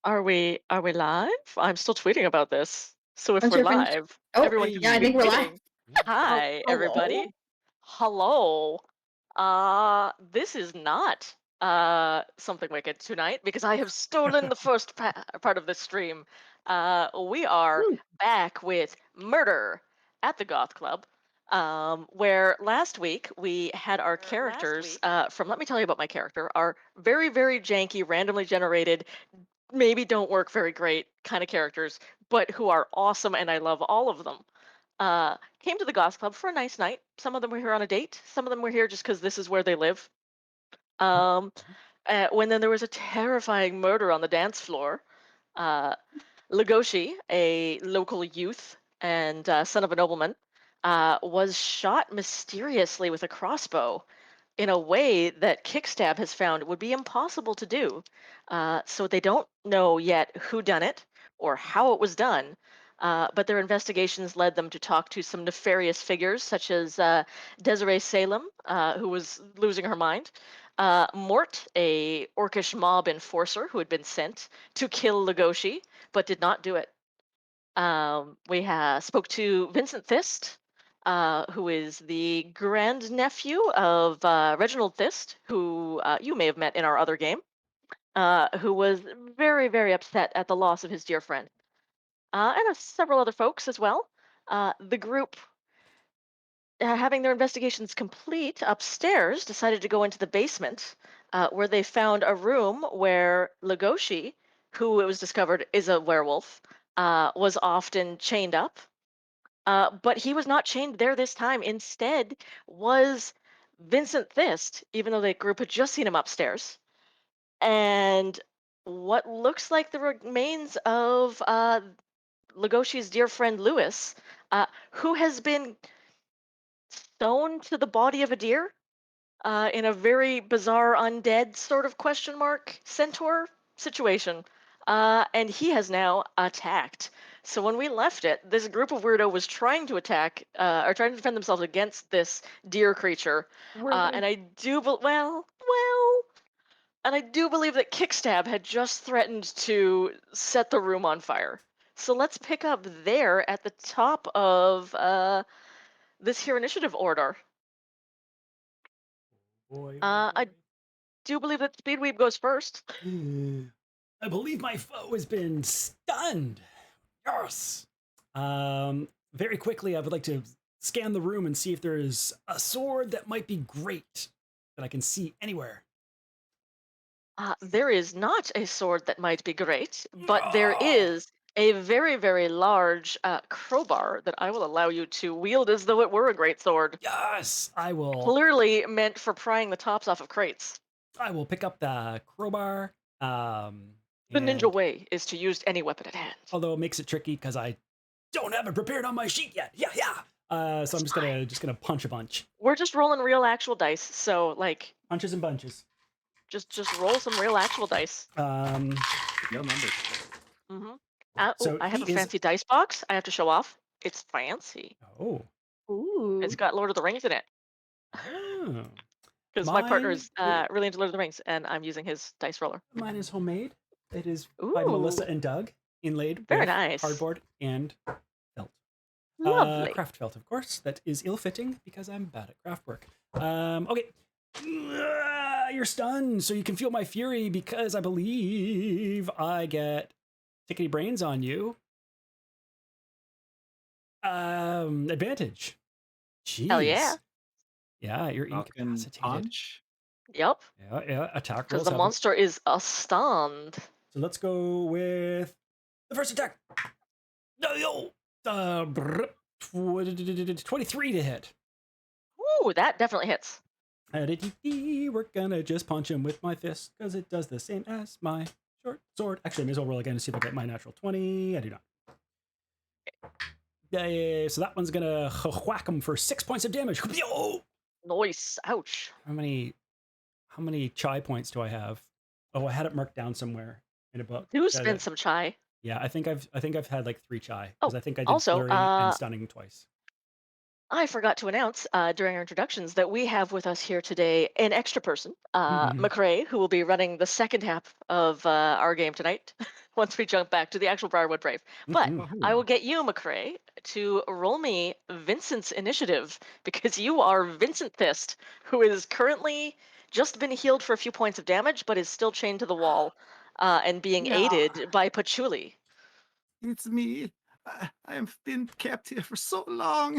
Are we live? I'm still tweeting about this. So if Once we're you're finished. live, Oh, everyone can yeah, I be think we're live. tweeting. Hi, Hello? everybody. Hello. This is not something wicked tonight because I have stolen the first part of this stream. We are Woo. back with Murder at the Goth Club. Where last week we had our characters from, let me tell you about my character, our very, very janky, randomly generated, maybe don't work very great kind of characters, but who are awesome and I love all of them. Came to the Goth Club for a nice night. Some of them were here on a date. Some of them were here just because this is where they live. Um, when then there was a terrifying murder on the dance floor. Uh, Legoshi, a local youth and son of a nobleman, was shot mysteriously with a crossbow in a way that Kickstab has found would be impossible to do. So they don't know yet who done it or how it was done. But their investigations led them to talk to some nefarious figures, such as Desiree Salem, who was losing her mind, Mort, a orcish mob enforcer who had been sent to kill Legoshi, but did not do it. Spoke to Vincent Thist, who is the grandnephew of Reginald Thist, who you may have met in our other game, who was very, very upset at the loss of his dear friend, and several other folks as well. The group, having their investigations complete upstairs, decided to go into the basement, where they found a room where Legoshi, who it was discovered is a werewolf, was often chained up, but he was not chained there this time. Instead, was Vincent Thist, even though the group had just seen him upstairs, and what looks like the remains of Legoshi's dear friend Lewis, who has been sewn to the body of a deer in a very bizarre undead sort of question mark centaur situation. And he has now attacked. So when we left it, this group of weirdo was trying to attack or trying to defend themselves against this deer creature. Were they? And I do, well, and I do believe that Kickstab had just threatened to set the room on fire. So let's pick up there at the top of this here initiative order. Boy, oh I do believe that Speedweeb goes first. boy. I believe my foe has been stunned. Yes. Very quickly, I would like to scan the room and see if there is a sword that might be great that I can see anywhere. There is not a sword that might be great, but there Ah, is a very, very large crowbar that I will allow you to wield as though it were a great sword. yes, I will. Clearly meant for prying the tops off of crates. I will pick up the crowbar. The ninja And way is to use any weapon at hand. although it makes it tricky because I don't have it prepared on my sheet yet. Yeah, yeah. So I'm That's just fine. gonna punch a bunch, We're just rolling real actual dice, so like punches and bunches. just roll some real actual dice. Um, No numbers. hmm so I have he a is. fancy dice box. I have to show off. It's fancy. Oh, It's Ooh. got Lord of the Rings in it. oh. Because my partner Mine is really into Lord of the Rings, and I'm using his dice roller. mine is homemade. It is by Melissa Ooh, and Doug, inlaid very with nice. cardboard and felt. Lovely. Craft felt, of course. That is ill-fitting because I'm bad at craft work. Okay. You're stunned, so you can feel my fury because I believe I get tickety brains on you. Advantage. Hell yeah. Jeez. Yeah, you're Falcon incapacitated. punch. Yep. Yeah, yeah. Attack Because rolls the have. monster is stunned. So let's go with the first attack. No, yo. 23 to hit. Ooh, that definitely hits. We're gonna just punch him with my fist because it does the same as my short sword. Actually, I may as well roll again to see if I get my natural 20. I do not. Yeah, so that one's gonna whack him for 6 points of damage. Nice. Ouch. How many chai points do I have? Oh, I had it marked down somewhere in a book. Do spend some chai. Yeah, I think I've had like 3 chai because Oh, I think I did also, flurry and stunning twice. I forgot to announce during our introductions that we have with us here today an extra person, Mhm. McRae, who will be running the second half of our game tonight. once we jump back to the actual Briarwood Brave. But Mhm. I will Oh. get you, McCrae, to roll me Vincent's initiative because you are Vincent Fist, who is currently just been healed for a few points of damage, but is still chained to the wall and being Yeah. aided by Patchouli. It's me. I have been kept here for so long.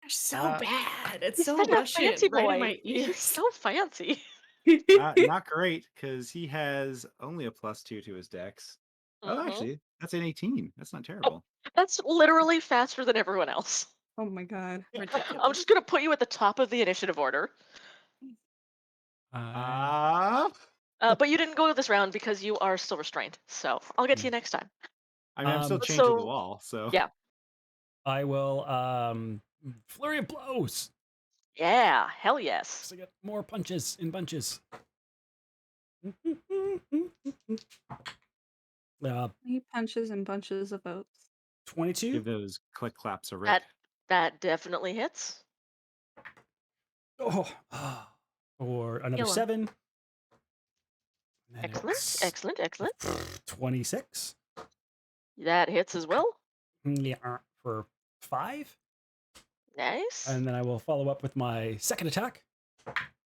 They're so Uh, bad. It's He's so such a fancy Russian, right in boy. my He's ears. so fancy. Not great, because he has only a +2 to his dex. Oh, Hmm. actually, that's an 18. That's not Oh, terrible. that's literally faster than everyone else. Oh my god, I'm ridiculous. just gonna put you at the top of the initiative order. I Ah, But you didn't go this round because you are still restrained. So I'll get to you next time. I mean, I'm still um chained to the So wall, so. yeah, I will flurry of blows. yeah, hell yes. So I get more punches in bunches. He punches and bunches of oats. 22. Give those click claps a rip. That definitely hits. Oh, or another Kill him. 7. And then Excellent, it's excellent, excellent. 26. That hits as well. Yeah, for 5. Nice, And then I will follow up with my second attack.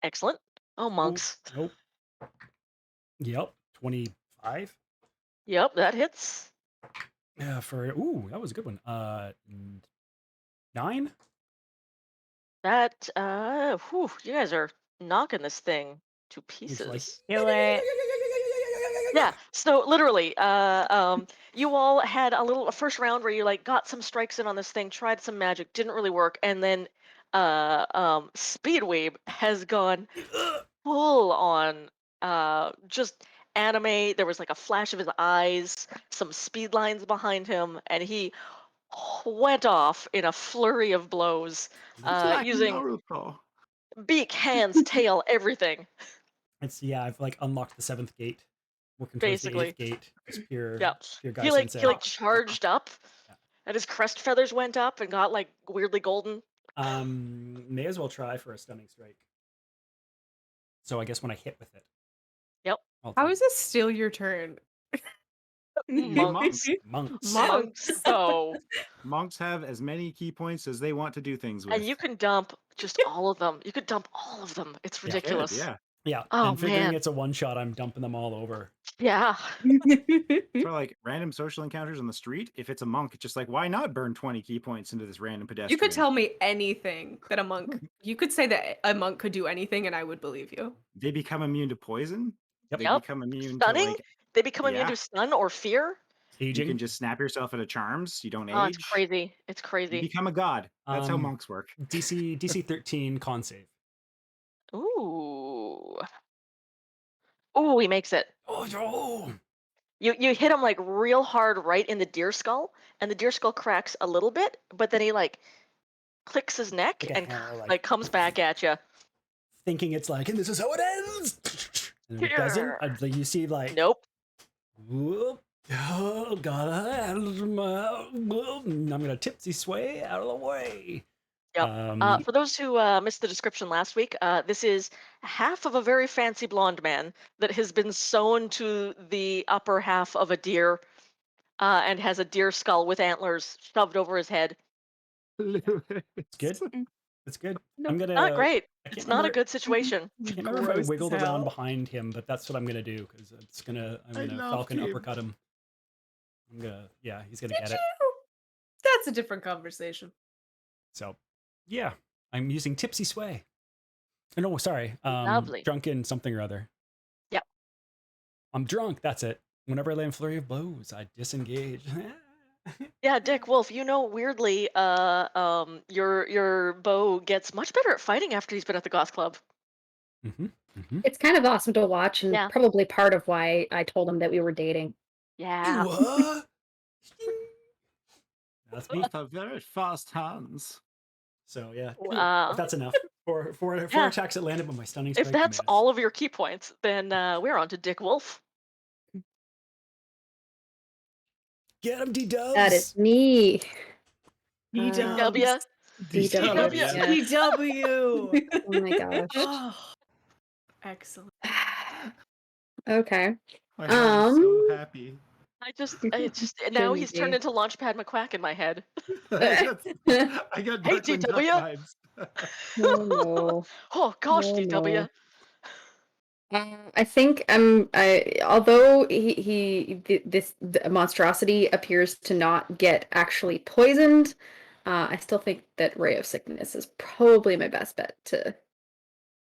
excellent. Oh, Oh, monks. nope. Yep, 25. Yep, that hits. Yeah, for that was a good one. 9. That whew, you guys are knocking this thing to It's like pieces. Kill it. Yeah, so literally, you all had a first round where you like got some strikes in on this thing, tried some magic, didn't really work, and then Speedweeb has gone full on just anime. There was like a flash of his eyes, some speed lines behind him, and he went off in a flurry of blows, It's like using Naruto. beak, hands, tail, everything, I've like unlocked the 7th gate, working towards the 8th basically. gate. Just pure Yeah. guy He like sensei. charged up Yeah. and his crest feathers went up and got like weirdly golden. May as well try for a stunning strike. So I guess when I hit with it, Yep. I'll How take is this still your turn? He's a monk. Monks. monks. Monks though. Monks have as many key points as they want to do things And with. you can dump just all of them. You could dump all of them. It's Yeah. Good, ridiculous. yeah. Yeah, Oh and figuring man. it's a one shot, I'm dumping them all over. Yeah. For like random social encounters on the street, if it's a monk, it's just like, why not burn 20 key points into this random pedestrian? You could tell me anything that a monk. You could say that a monk could do anything, and I would believe you. They become immune to poison. Yep. They Yep. become immune to Stunning. like, They become immune yeah. to stun or fear. You Aging. can just snap yourself out of charms. You don't Oh, it's age. crazy. It's You crazy. become a god. That's how monks work. DC 13 con save. Ooh. Ooh, he makes it. Oh, oh. You hit him like real hard right in the deer skull, and the deer skull cracks a little bit, but then he like clicks his neck Like a and hammer, like comes back at you. thinking it's like, and this is how it ends. And it doesn't. You see, like, Nope. whoop, oh, I'm gonna tipsy sway out of the way. Yep. For those who missed the description last week, this is half of a very fancy blonde man that has been sewn to the upper half of a deer and has a deer skull with antlers shoved over his head. It's good. Mm. It's good. Nope. I'm gonna. Not great. I can't It's not a remember. good situation. I can't remember if I Gross as wiggled around hell. behind him, but that's what I'm gonna do because I'm I gonna loved Falcon him. uppercut him. Yeah, he's gonna Did get you? it. That's a different conversation. So, yeah, I'm using tipsy sway. No, sorry, Lovely. drunken something or other. Yep. I'm drunk. That's it. Whenever I land flurry of blows, I disengage. Yeah, Dick Wolf, weirdly, your bow gets much better at fighting after he's been at the Goth Club. It's kind of awesome to watch, and Yeah. probably part of why I told him that we were dating. Yeah. What? That's me. Both have very fast hands. So yeah, Uh, if that's enough for four Yeah. attacks that landed with my stunning if strike. that's miss. all of your key points, then we're on to Dick Wolf. Get him, D Dubs. That is me. W. DW. Yeah. DW. Oh my gosh. Oh, excellent. Okay. My heart is so Um, happy. It's just now he's turned Shouldn't into Launchpad McQuack in my head. I be. got Hey, Darkwing Duck DW. vibes. Oh no. Oh gosh, Oh DW. no. I think although the monstrosity appears to not get actually poisoned, I still think that Ray of Sickness is probably my best bet to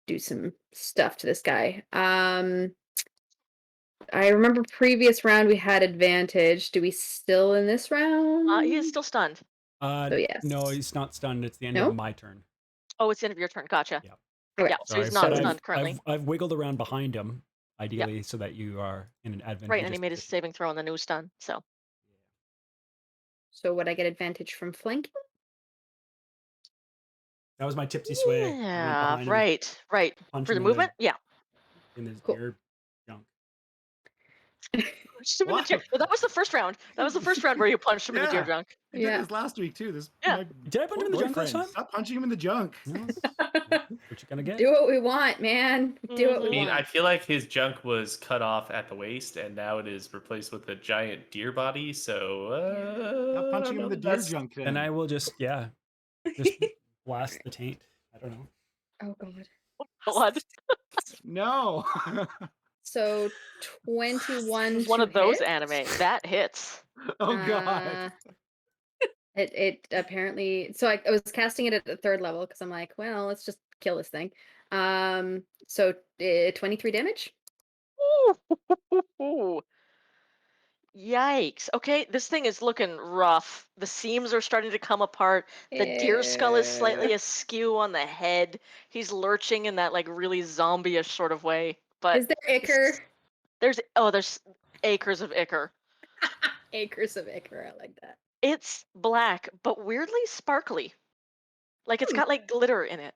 do some stuff to this guy. I remember previous round we had advantage. Do we still in this round? He is still stunned. So yes. No, he's not stunned. It's the end No? of my turn. Oh, it's the end of your turn. Gotcha. Yeah. Okay. Yeah, so he's I've- not but stunned currently. I've wiggled around behind him, ideally, so that you are in an advantageous Right, and he made his position. saving throw on the new stun. So So would I get advantage from flanking? That was my tipsy sway. I went yeah, behind him, right. punched For the him movement, yeah. in his Cool. ear junk. Punched him in the What? deer. Well, that was the first round. That was the first round where you punched him in the deer Yeah. junk. I did Yeah. this last week too. This Yeah. my Did I punch him in the junk last boyfriend. time? Stop punching him in the junk. No, what you gonna get? Do what we want, man. Do what Mhm. we I mean, want. I feel like his junk was cut off at the waist, and now it is replaced with a giant deer body. So Stop I punching don't him in know the that deer that's- junk then. Then I will just blast the taint. I don't know. Oh god. God, No. So 21 it's one to of those hit. anime that hits. Oh god. It apparently, so I was casting it at the 3rd level because I'm like, well, let's just kill this thing. So 23 damage. Ooh. Yikes. Okay, this thing is looking rough. The seams are starting to come apart. The deer skull is slightly askew on the head. He's lurching in that like really zombie-ish sort of way. But Is there ichor? there's acres of ichor. Acres of ichor. I like that. It's black, but weirdly sparkly. Like it's got like glitter in it.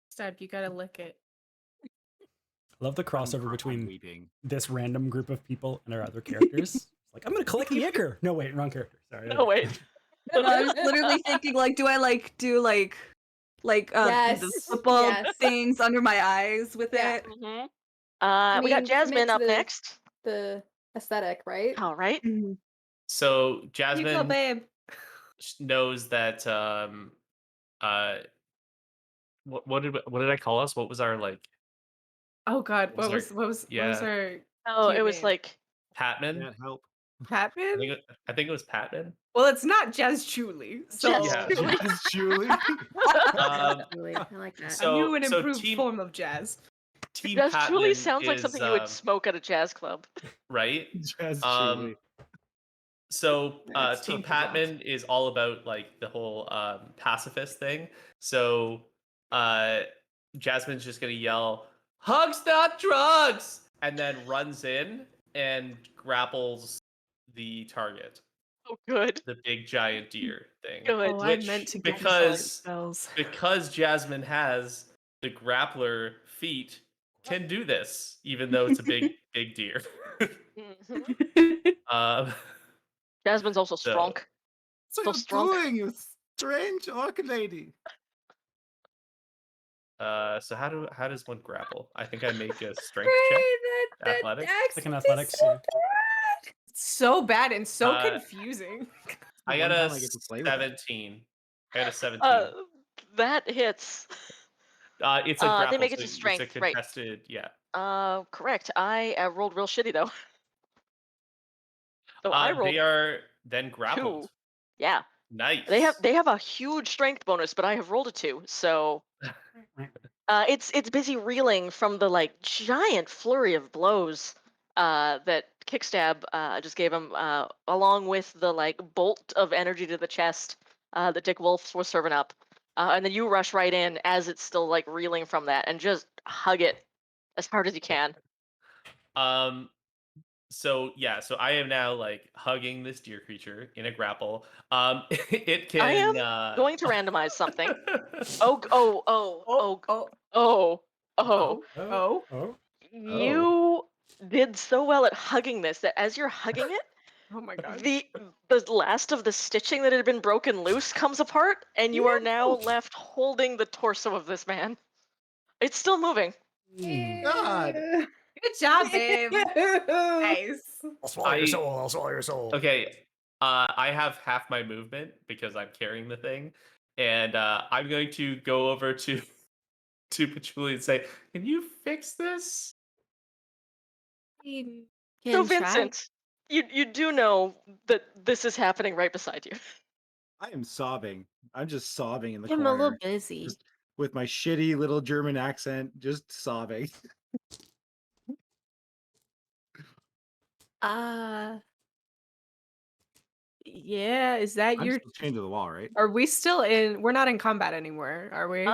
Stab, you gotta lick it. I love the crossover I'm between weeping. this random group of people and our other characters. It's like, I'm gonna collect the ichor. No, wait, wrong character. Sorry. No, wait. I was literally thinking, like, do I do the Yes, football yes. things under my eyes with Yeah. it? Mm-hmm. We got mean, Jasmine commit to up the- next. The aesthetic, right? All right. So You go, Jasmine babe. knows that what did I call us? What was our like Oh god, What was what was yeah. her Oh, cute it was name? like Patman? Can't help. Patman? I think it was Patman. Well, it's not Jazz Chuli, so Jazz Yeah. Chuli. Jazz Julie. Really, I like that. so- a new and so improved team- form of jazz. Team Jazz truly Patman sounds like is, something you would smoke at a jazz club. right? Jazz Um, Julie. So That's Team so hot. Patman is all about like the whole pacifist thing. So Jasmine's just gonna yell, "Hugs, not drugs!" and then runs in and grapples the target, Oh, good. the big giant deer thing. Good. Oh, I Which- meant to get because- spells. Because Jasmine has the grappler feat, can do this, even though it's a big deer. Mhm. um, Jasmine's also So- strong. So so you're strong. doing, you strange orchid lady. so how does one grapple? I think I make a strength check. Ray, that Athletics? Like an accent is athletics, so yeah. bad. So bad and so Uh, confusing. I One got a time I get to play with it. 17. I got a 17. That hits. It's a they grapple. make it so to it's a strength, right. contested, yeah. Correct. I rolled real shitty though. So I rolled They are then grappled. 2. Yeah. Nice. They have a huge strength bonus, but I have rolled a 2. So it's busy reeling from the like giant flurry of blows that Kickstab just gave him, along with the like bolt of energy to the chest that Dick Wolf was serving up, and then you rush right in as it's still like reeling from that and just hug it as hard as you can. So I am now like hugging this deer creature in a grapple. It can I am going to randomize something. Oh. You did so well at hugging this that as you're hugging it, Oh my god. the last of the stitching that had been broken loose comes apart, and you are now left holding the torso of this man. It's still moving. God. Good job, babe. Nice. I'll swallow your I- soul. I'll swallow your soul. Okay, I have half my movement because I'm carrying the thing, and I'm going to go over to Patchouli and say, "Can you fix this?" Can So try. Vincent, you do know that this is happening right beside you. I am sobbing. I'm just sobbing in the I'm a little corner, busy. just with my shitty little German accent, just sobbing. Yeah, is that I'm your still chained to the wall, right? Are we still in? We're not in combat anymore, are we?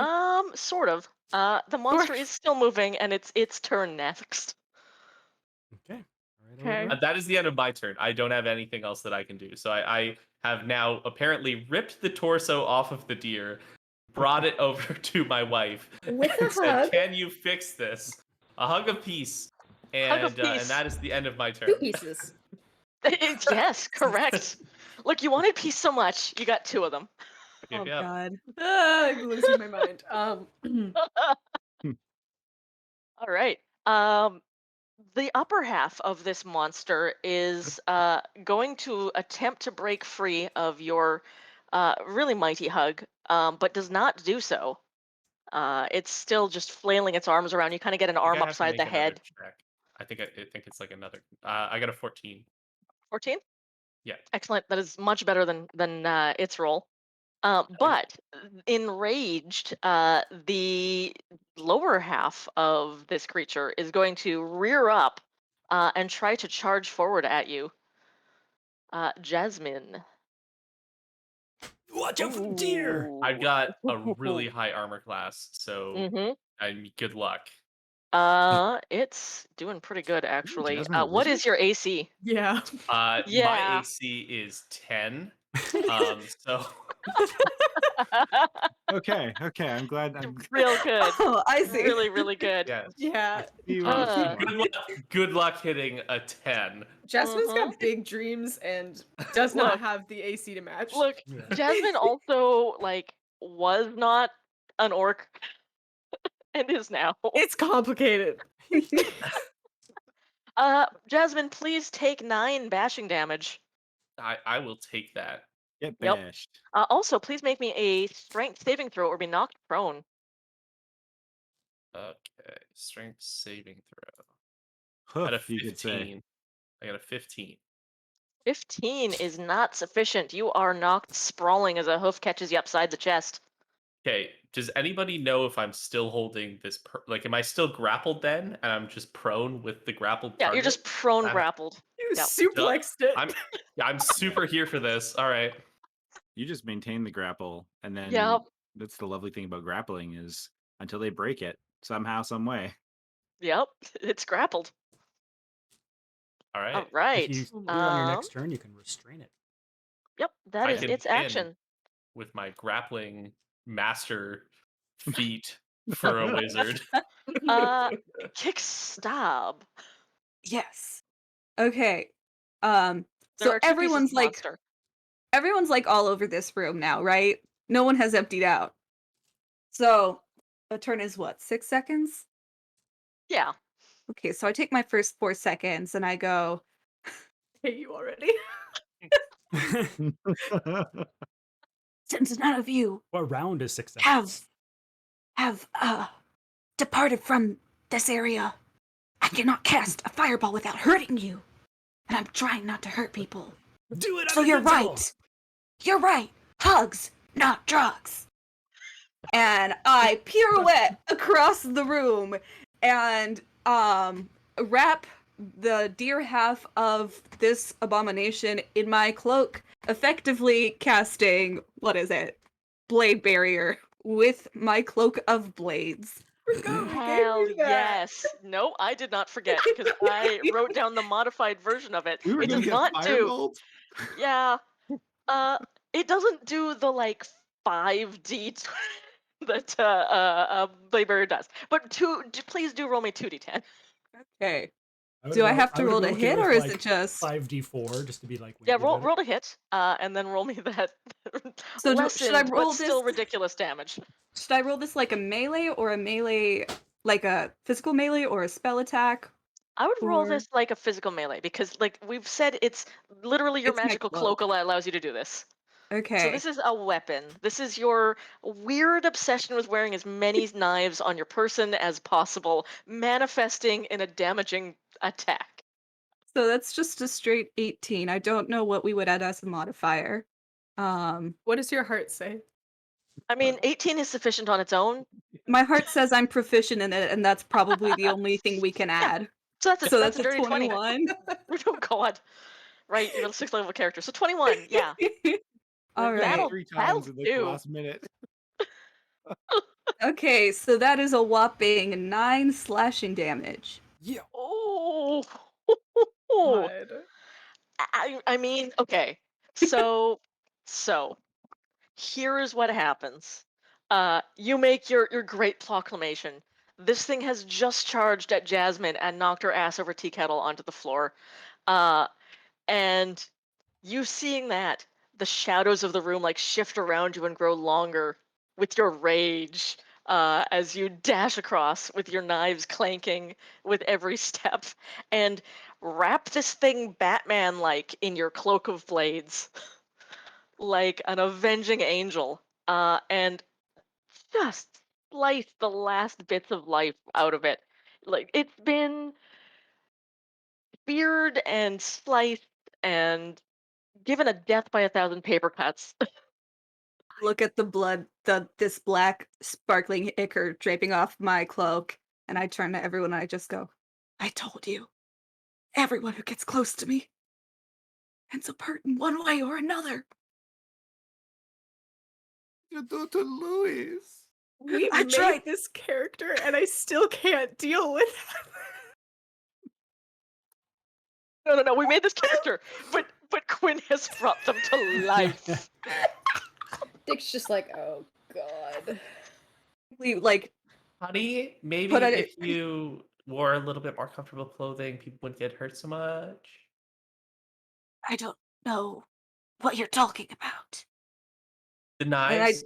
Sort of. The monster is still moving, and it's its turn next. Okay. All right, Okay. over. That is the end of my turn. I don't have anything else that I can do. So I have now apparently ripped the torso off of the deer, brought it over to my wife, With and a said, hug. "Can you fix this?" A hug of peace. Hug of And peace. that is the end of my turn. 2 pieces. Yes, correct. Look, you wanted peace so much, you got 2 of them. Oh Yep. god. I'm losing my mind. All right. The upper half of this monster is going to attempt to break free of your really mighty hug, but does not do so. It's still just flailing its arms around. You kind of get an I think arm I have to upside make the another head. check. I think it's like another. I got a 14. 14? Yeah. Excellent. That is much better than its roll. But enraged, the lower half of this creature is going to rear up and try to charge forward at you. Jasmine. Watch out for the deer. I've got a really high armor class, so Mm-hmm. good luck. It's doing pretty good actually. Jasmine a What wizard? is your AC? Yeah. My Yeah. AC is 10. So Okay, I'm glad. Real good. Oh, I see. Really, really good. yes. Yeah. See what was Uh, going on. Good luck hitting a 10. Jasmine's Mhm. got big dreams and does not Look. have the AC to match. Look, Yeah. Jasmine also was not an orc and is now. It's complicated. Jasmine, please take 9 bashing damage. I will take that. Get Yep. bashed. Also, please make me a strength saving throw or be knocked prone. Okay. Strength saving throw. I got a Hoof, you could say. 15. I got a 15. 15 is not sufficient. You are knocked sprawling as a hoof catches you upside the chest. Okay. Does anybody know if I'm still holding this? Am I still grappled then? And I'm just prone with the grappled Yeah, target? you're just prone That- grappled. You Yep. suplexed it. I'm super here for this. All right. You just maintain the grapple, and then Yep. that's the lovely thing about grappling is until they break it somehow, some way. Yep. It's grappled. All right. All right. If you do it on your next turn, you can restrain it. Yep, that I is can its pin action. with my grappling master feat for a wizard. Kick stab. Yes. Okay. There So are 2 pieces of everyone's monster. all over this room now, right? No one has emptied out. So a turn is what, 6 seconds? Yeah. Okay, so I take my first 4 seconds and I go, hate you already. since none of you What round is 6 seconds? have departed from this area, I cannot cast a fireball without hurting you. And I'm trying not to hurt people. Do it. So I'm you're invincible! right. You're right. Hugs, not drugs. And I pirouette across the room and wrap the deer half of this abomination in my cloak, effectively casting, what is it? Blade barrier with my cloak of blades. Hell yes. No, I did not forget because I wrote down the modified version of it. We were It gonna does get not do. fireballed. Yeah. It doesn't do the 5d that Blaber does. But please do roll me 2d10. Okay. would Do I about- have to would roll be to okay hit with, or is it just 5d4 just to be like? Yeah, wavy roll about it? to hit, and then roll me that So should I lessened roll but still this? ridiculous damage. Should I roll this like a melee or a melee, like a physical melee or a spell attack? I would roll Or this like a physical melee because, like we've said, it's literally your it's my magical cloak. cloak allows you to do this. So Okay. this is a weapon. This is your weird obsession with wearing as many knives on your person as possible, manifesting in a damaging attack. So that's just a straight 18. I don't know what we would add as a modifier. What does your heart say? I mean, 18 is sufficient on its own. My heart says I'm proficient in it, and that's probably the only thing we can Yeah. add. So that's So that's that's a a dirty 20. 21. Oh God. Right, you're a 6th level character. So 21, yeah. All Rolled it right. 3 That'll times in like the do. last minute. Okay, so that is a whopping 9 slashing damage. Yeah. Oh. God. I mean, okay. So here is what happens. You make your great proclamation. This thing has just charged at Jasmine and knocked her ass over tea kettle onto the floor. Uh, and you seeing that, the shadows of the room like shift around you and grow longer with your rage. As you dash across with your knives clanking with every step, and wrap this thing Batman like in your cloak of blades, like an avenging angel, and just slice the last bits of life out of it. Like it's been speared and sliced and given a death by a thousand paper cuts. Look at the blood, this black sparkling ichor draping off my cloak, and I turn to everyone and I just go, I told you. Everyone who gets close to me ends up hurt in one way or another. You do to Louis. We I made tried. this character and I still can't deal with it. No. We made this character, but Quinn has brought them to life. Dick's just like, oh god. We like Honey, maybe But I- if you wore a little bit more comfortable clothing, people wouldn't get hurt so much. I don't know what you're talking about. The And I knives,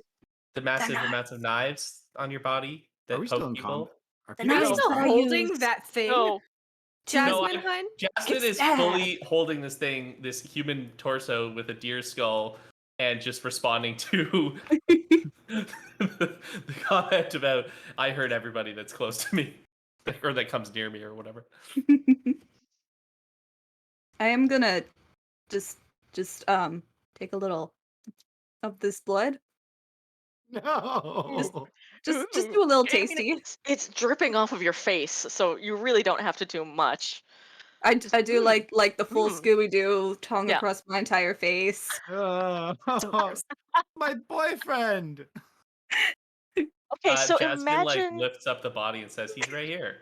the massive knives. amounts of knives on your body Are that we still poke in people. combat? Are The people You're knives still still that I holding used that thing? No, No, Jasmine, I- hun? Jasmine is Get fully holding this thing, this human torso with a deer skull, and just responding to the comment about I hurt everybody that's close to me or that comes near me or whatever. I am gonna just take a little of this blood. No. Just do a little I mean, tasty. it's dripping off of your face, so you really don't have to do much. I do like the full Mm. Scooby Doo tongue Yeah. across my entire face. So gross. My boyfriend. Okay, so Jasmine like imagine. lifts up the body and says he's right here,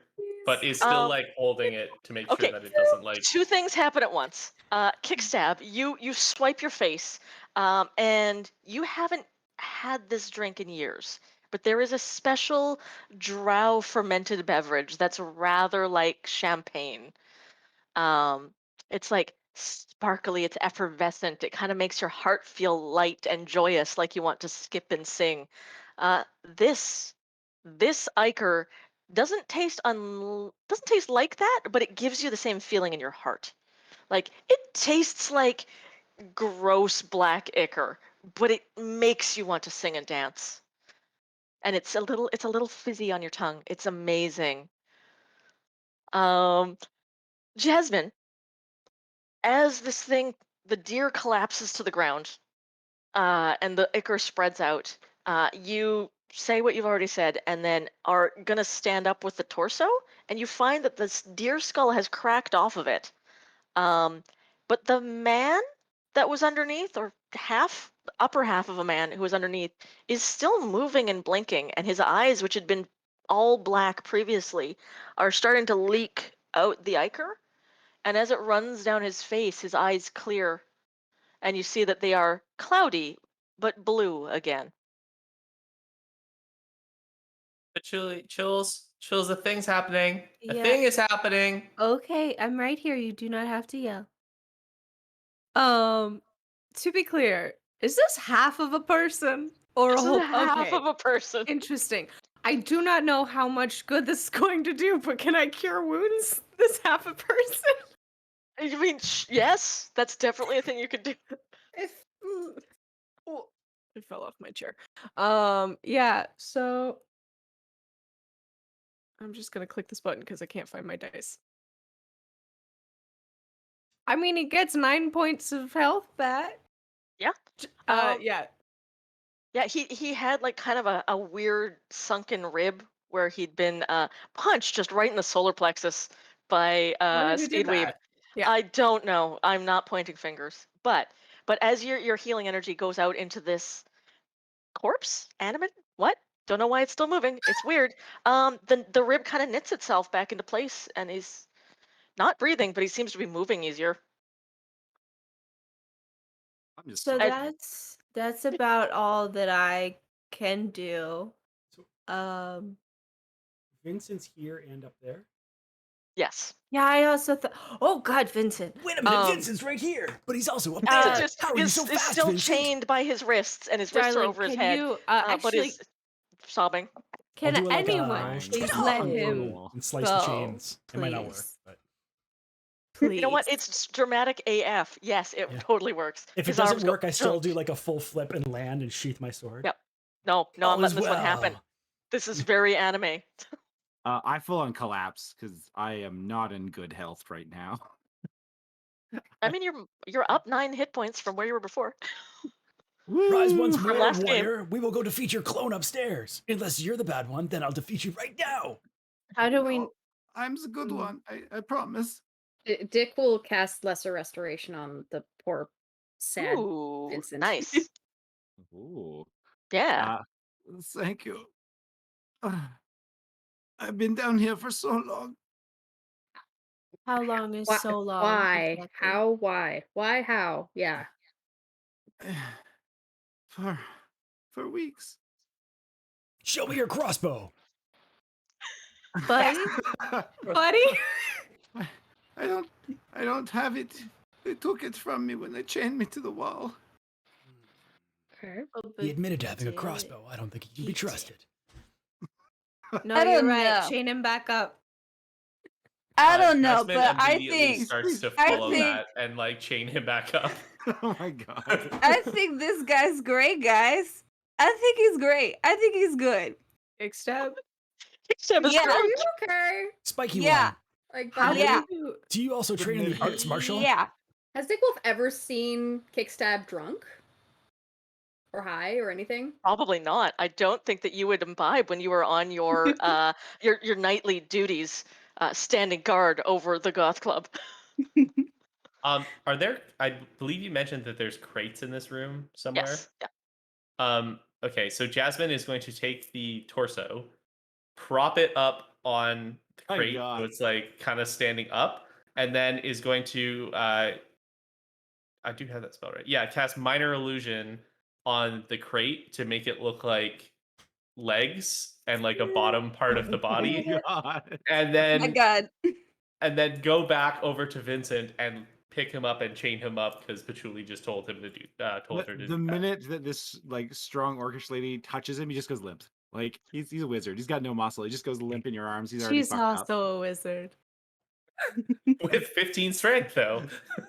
but is still like holding it to make Okay. sure that it doesn't like. Two things happen at once. Kick stab. You swipe your face, and you haven't had this drink in years. But there is a special drow fermented beverage that's rather like champagne. Um, it's like sparkly, it's effervescent. It kind of makes your heart feel light and joyous, like you want to skip and sing. Uh, this this ichor doesn't taste like that, but it gives you the same feeling in your heart. Like it tastes like gross black ichor, but it makes you want to sing and dance. And it's a little fizzy on your tongue. It's amazing. Um, Jasmine, as this thing, the deer collapses to the ground, and the ichor spreads out, you say what you've already said, and then are gonna stand up with the torso, and you find that this deer skull has cracked off of it. Um, but the man that was underneath, or half, the upper half of a man who was underneath, is still moving and blinking, and his eyes, which had been all black previously, are starting to leak out the ichor. And as it runs down his face, his eyes clear, and you see that they are cloudy but blue again. But chills. The thing's happening. The Yeah. thing is happening. Okay, I'm right here. You do not have to yell. To be clear, is this half of a person or This a is whole? half Okay, of a person. interesting. I do not know how much good this is going to do, but can I cure wounds? This half a person. I mean, yes, that's definitely a thing you could do. If oh, it fell off my chair. Yeah. So I'm just gonna click this button because I can't find my dice. I mean, he gets 9 points of health back. Yeah. Um, Yeah. Yeah, he had like kind of a weird sunken rib where he'd been punched just right in the solar plexus by Wonder who did Speedweeb. that. Yeah. I don't know. I'm not pointing fingers. But as your healing energy goes out into this corpse, animate, what? Don't know why it's still moving. It's weird. The rib kind of knits itself back into place, and he's not breathing, but he seems to be moving easier. I'm just So I- that's about all that I can do. So Um, Vincent's here and up there. Yes. yeah, I also thought. Oh God, Vincent. Wait a minute, Um, Vincent's right here, but he's also up Vincent there. just How are you is, so is fast, still Vincent? chained by his wrists, and his wrists are Darling, over his can head, you but actually is sobbing. Can I'll do like anyone a please Oh, let no. him and slice go, the chains. It might not work, please? but You know what? Please. It's dramatic AF. Yes, it Yeah. totally works. if it His doesn't arms go, work, I still "Ugh." do like a full flip and land and sheath my sword. Yep. No, I'm All is letting this one happen. well. This is very anime. I full on collapse because I am not in good health right now. I mean, you're up 9 hit points from where you were before. Rise once Woo! From more, last game. warrior. We will go defeat your clone upstairs. Unless you're the bad one, then I'll defeat you right now. How do we? No, I'm the good Mm. one. I promise. Dick will cast Lesser Restoration on the poor, sad Ooh, Vincent. nice. Ooh. Yeah. Thank you. I've been down here for so long. How long is Why? so long? Why? exactly? How? Why? Why? How? Yeah. For weeks. Show me your crossbow. Buddy? buddy? I don't have it. They took it from me when they chained me to the wall. Okay. Oh, He but admitted to having a did- crossbow. I don't think he can he be did. trusted. No, I you're don't right. know. Chain him back up. I don't know, Jasmine but I immediately think starts to I follow think- that and like chain him back up. Oh my god. I think this guy's great, guys. I think he's great. I think he's good. Big step. Except it's Yeah. Are great. you okay? Spiky Yeah. one. Like, How has, Yeah. do you? Do you also train in the arts martial? Yeah. has Dick Wolf ever seen Kickstab drunk or high or anything? Probably not. I don't think that you would imbibe when you were on your your nightly duties, standing guard over the Goth Club. Are there? I believe you mentioned that there's crates in this room somewhere. Yes. Yeah. Okay, so Jasmine is going to take the torso, prop it up on the My crate, so God. it's like kind of standing up, and then is going to I do have that spell right. Yeah, cast minor illusion on the crate to make it look like legs and like a bottom part of the body, God. and My then God. go back over to Vincent and pick him up and chain him up because Patchouli just told him to do told her to The do that. minute that this like strong orcish lady touches him, he just goes limp. Like he's a wizard. He's got no muscle. He just goes limp in your arms. He's already She's fucked up. also a wizard. With 15 strength though.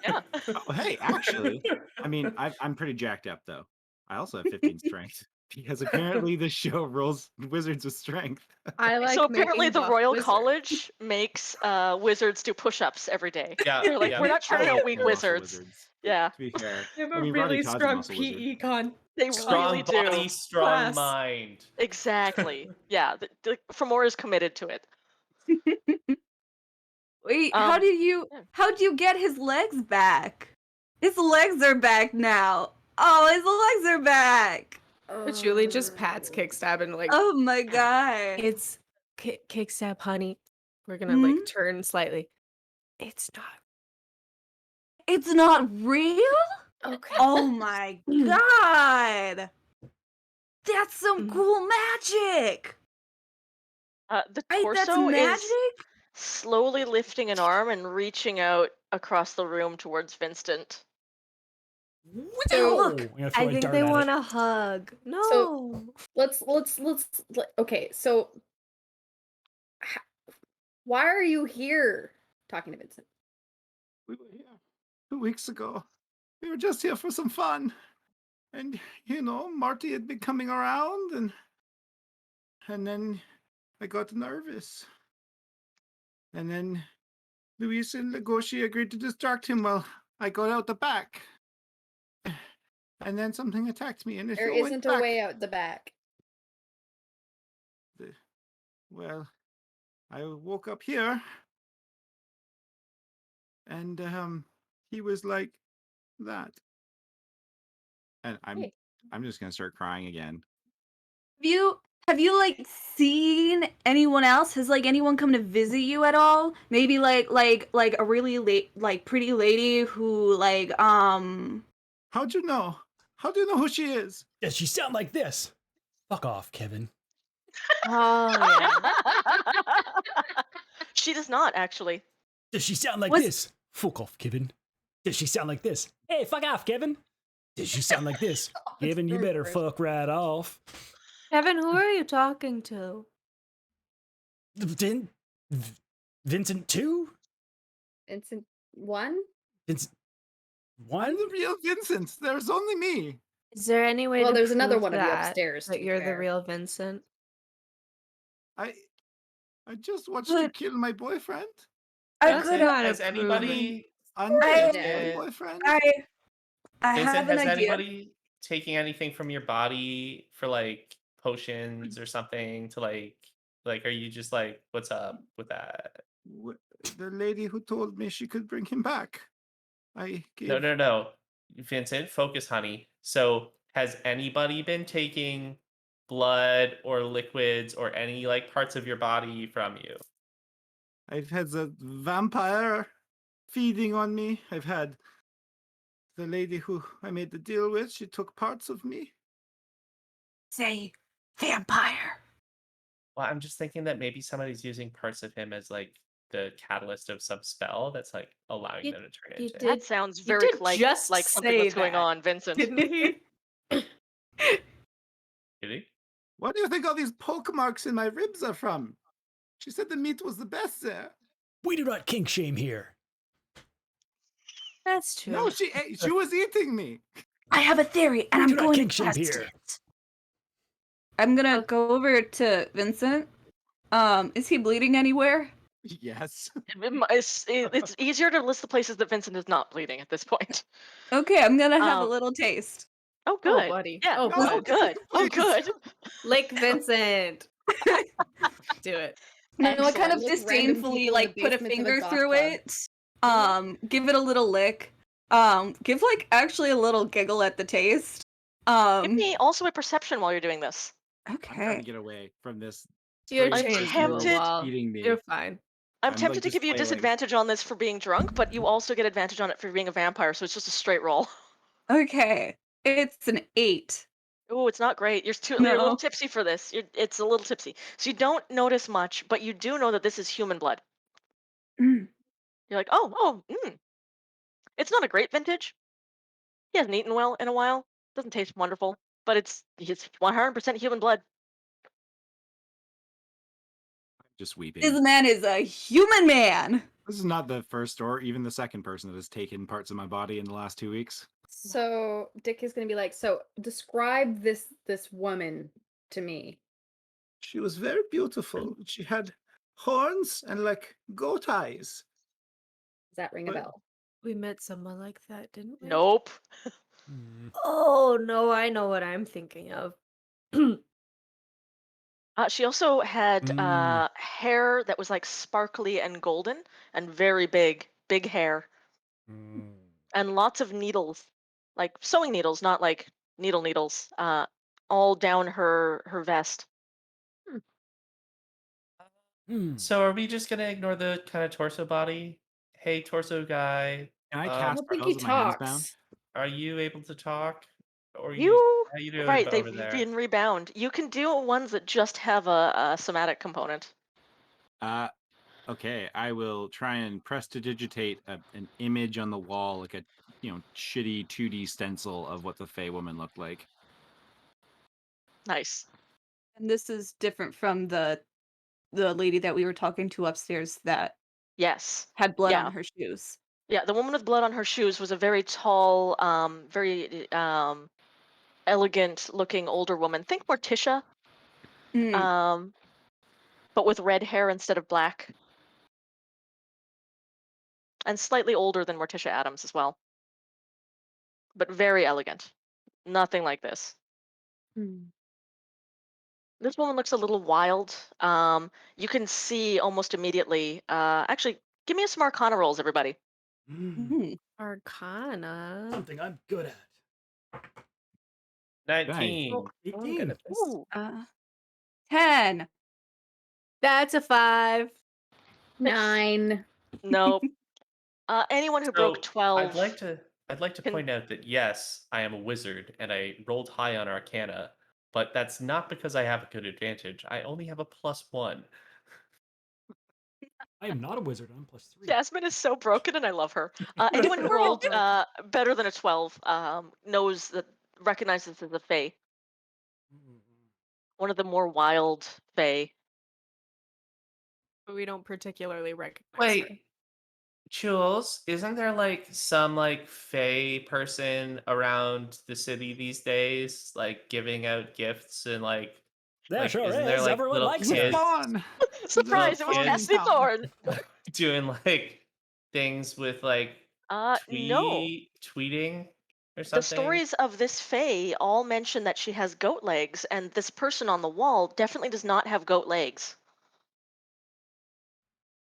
Yeah. Oh, hey, actually, I mean, I'm pretty jacked up though. I also have 15 strength because apparently the show rolls wizards with strength. I like. So apparently making the buff Royal wizards. College makes wizards do push-ups every day. Yeah, They're like, yeah. we're not I turning love out weak muscle wizards. Yeah, To be fair, They have I a mean, really Roddy Todd's a strong muscle wizard. PE con. they Strong really body, do. strong Class. mind. Exactly. Yeah, the Fomor is committed to it. Wait, Yeah. how do you get his legs back? His legs are back now. Oh, his legs are back. Patchouli just pats Kickstab and like, Oh my God. it's Kickstab, honey. We're gonna Hmm? like turn slightly. It's not. It's not real? Okay. Oh my God. That's some Mm. cool magic. The Right, that's torso magic? is slowly lifting an arm and reaching out across the room towards Vincent. Ow! Look, I'm gonna throw I a think dart they at want it. a hug. No. Okay, so why are you here? Talking to Vincent. We were here 2 weeks ago. We were just here for some fun. And, Marty had been coming around, and then I got nervous. And then Luis and Legoshi agreed to distract him while I got out the back. And then something attacked me, and it There went isn't a back. way out the back. Well, I woke up here, and he was like that. And Hey. I'm just gonna start crying again. Have you like seen anyone else? Has like anyone come to visit you at all? Maybe like a really pretty lady who How'd you know? How do you know who she is? Does she sound like this? Fuck off, Kevin. Oh yeah. She does not actually. Does she sound like What's- this? Fuck off, Kevin. Does she sound like this? Hey, fuck off, Kevin. Does she sound like this? Kevin, you better fuck right off. Kevin, who are you talking to? Vincent 2? Vincent 1? Vincent I'm 1? the real Vincent. There's only me. Is there any way Well, to there's another prove one of you that, upstairs, to that be you're the fair. real Vincent? I just watched you kill my boyfriend. I That's could not Has a anybody Undead Dead. boyfriend. I Vincent, have an has idea. anybody taking anything from your body for like potions or something to like are you just like what's up with that? The lady who told me she could bring him back. I gave. No. Vincent, focus, honey. So has anybody been taking blood or liquids or any like parts of your body from you? I've had the vampire feeding on me. I've had the lady who I made the deal with. She took parts of me. Say vampire. Well, I'm just thinking that maybe somebody's using parts of him as like the catalyst of some spell that's like allowing You- them to turn you into. did- That sounds He very did just like something say that's going that, on, Vincent. Didn't he? Did he? What do you think all these poke marks in my ribs are from? She said the meat was the best there. We do not kink shame here. That's true. No, she was eating me. I have a theory, and We I'm do not going kink to shame test here. it. I'm gonna Okay. go over to Vincent. Is he bleeding anywhere? Yes. It's easier to list the places that Vincent is not bleeding at this point. Okay, I'm gonna have a Um, little taste. Oh, Oh, good. buddy. Yeah. Oh, Oh, good. good. Oh, Please. good. Lick Vincent. Do it. No, I kind Excellent. of Look random disdainfully people in the like put a basement of a finger goth through club. it. Give it a little lick. Give like actually a little giggle at the taste. Give me also a perception while you're doing this. I'm trying Okay. to get away from this. You're I'm chained to a tempted- wall. Eating me. You're fine. I'm I'm, tempted like, to just give you flailing. disadvantage on this for being drunk, but you also get advantage on it for being a vampire, so it's just a straight roll. Okay. It's an 8. Oh, it's not great. You're a little No. tipsy for this. It's a little tipsy. So you don't notice much, but you do know that this is human blood. Mm. You're like, it's not a great vintage. He hasn't eaten well in a while. Doesn't taste wonderful, but it's 100% human blood. Just weeping. This man is a human man. This is not the first or even the second person that has taken parts of my body in the last 2 weeks. So Dick is gonna be like, so describe this woman to me. She was very beautiful. She had horns and like goat eyes. Does that ring a But- bell? We met someone like that, didn't we? Nope. Oh no, I know what I'm thinking of. She also had Mm. hair that was like sparkly and golden and very big hair, and lots of needles, like sewing needles, not like needles, all down her vest. So are we just gonna ignore the kind of torso body? Hey, torso guy, Can I Uh, I cast don't think he spells with my hands bound? talks. are you able to talk? Or You how you doing right? over They've there? been rebound. You can do ones that just have a somatic component. Okay, I will try and prestidigitate an image on the wall, like a shitty 2D stencil of what the Fey woman looked like. Nice. And this is different from the lady that we were talking to upstairs that Yes. had blood Yeah. on her shoes. Yeah, the woman with blood on her shoes was a very tall, very elegant-looking older woman. Think Morticia, Mm. but with red hair instead of black, and slightly older than Morticia Adams as well, but very elegant. Nothing like this. Hmm. This woman looks a little wild. You can see almost immediately. Actually, give me some Arcana rolls, everybody. Arcana. Something I'm good at. 19. Oh, I'm good 18. at this. Ooh. 10. That's a 5. 9. Nope. Anyone who broke So 12 I'd like to can. point out that yes, I am a wizard and I rolled high on Arcana, but that's not because I have a good advantage. I only have a +1. I am not a wizard. I'm +3. Jasmine is so broken, and I love her. Anyone who rolled better than a 12 recognizes this as a fae, one of the more wild fae. But we don't particularly recognize her. Wait, Jules, isn't there like some like Fey person around the city these days, like giving out gifts and Yeah, like sure isn't there is. like Everyone little likes kids her. Fawn! Surprise! It was kids. Cassidy Thorne. doing like things with like No. tweeting or The something? stories of this fae all mention that she has goat legs, and this person on the wall definitely does not have goat legs.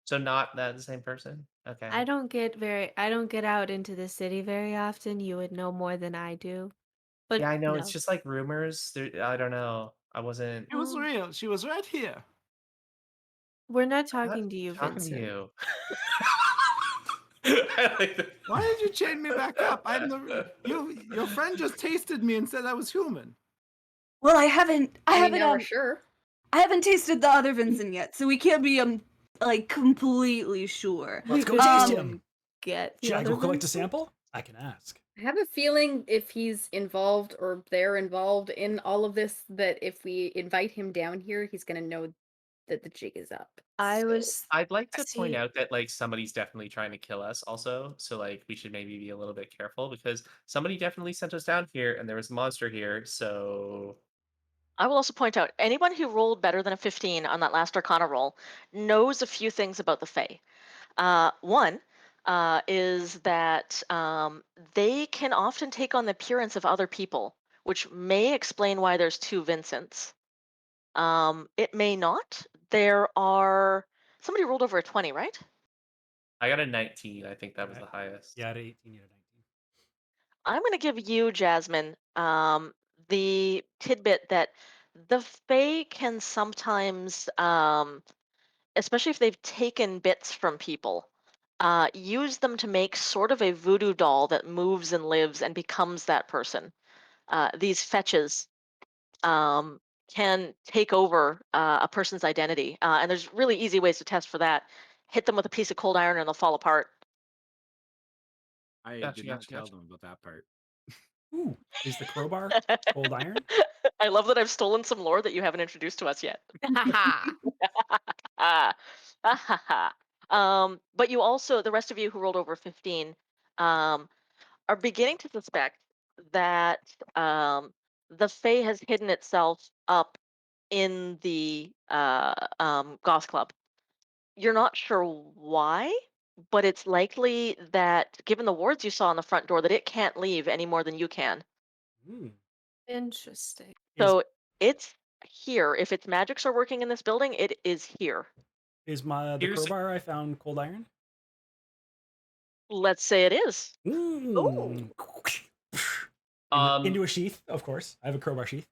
So not that the same person? Okay. I don't get out into the city very often. You would know more than I do. But Yeah, I know. no. It's just like rumors. I don't know. I wasn't It was real. She was right here. We're not I'm not talking to you, talking to Vincent. you. I like that. Why did you chain me back up? Your friend just tasted me and said I was human. Well, I haven't Now we're sure. I haven't tasted the other Vincent yet, so we can't be like completely sure. Let's go could taste um, him. Get the Should I other go collect a Vincent? sample? I can ask. I have a feeling if he's involved or they're involved in all of this, that if we invite him down here, he's gonna know that the jig is up. I So- was I'd like to point See- out that like somebody's definitely trying to kill us also. So like we should maybe be a little bit careful because somebody definitely sent us down here and there was a monster here. So I will also point out anyone who rolled better than a 15 on that last Arcana roll knows a few things about the fae. One is that they can often take on the appearance of other people, which may explain why there's two Vincents. It may not. Somebody rolled over a 20, right? I got a 19. I think that was the highest. Yeah, at 18, you had 19. I'm going to give you, Jasmine, the tidbit that the Fae can sometimes, especially if they've taken bits from people, use them to make sort of a voodoo doll that moves and lives and becomes that person. These fetches can take over a person's identity, and there's really easy ways to test for that. Hit them with a piece of cold iron and they'll fall apart. I Gotcha, did not gotcha, tell gotcha. them about that part. Ooh, is the crowbar cold iron? I love that I've stolen some lore that you haven't introduced to us yet. Ah, ah, ha, ha. But you also, the rest of you who rolled over 15, are beginning to suspect that the Fae has hidden itself up in the Goth Club. You're not sure why, but it's likely that, given the wards you saw on the front door, that it can't leave any more than you can. Ooh. Interesting. Is So it's here. If its magics are working in this building, it is here. is the Here's- crowbar I found cold iron? Let's say it is. Ooh. Into a sheath, of course. I have a crowbar sheath.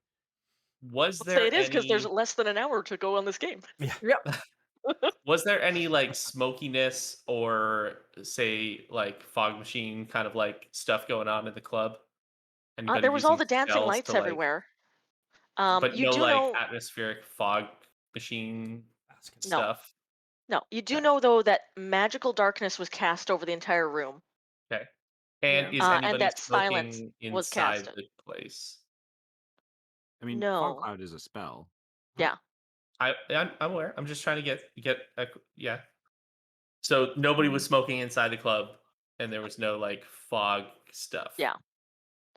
Was Let's say there it is because there's any less than an hour to go on this game. was there any like smokiness or say like fog machine kind of like stuff going on in the club? Anybody There was all using the dancing spells lights to, like, everywhere. but You no do like know. atmospheric fog machine Basket. No. stuff. No, you do Okay. know though that magical darkness was cast over the entire room. Okay. And Yeah. is and anybody that silence smoking was inside casted. the place? I mean, fog No. cloud is a spell. Yeah. I'm aware. I'm just trying to get yeah. So nobody was smoking inside the club, and there was no like fog stuff. Yeah.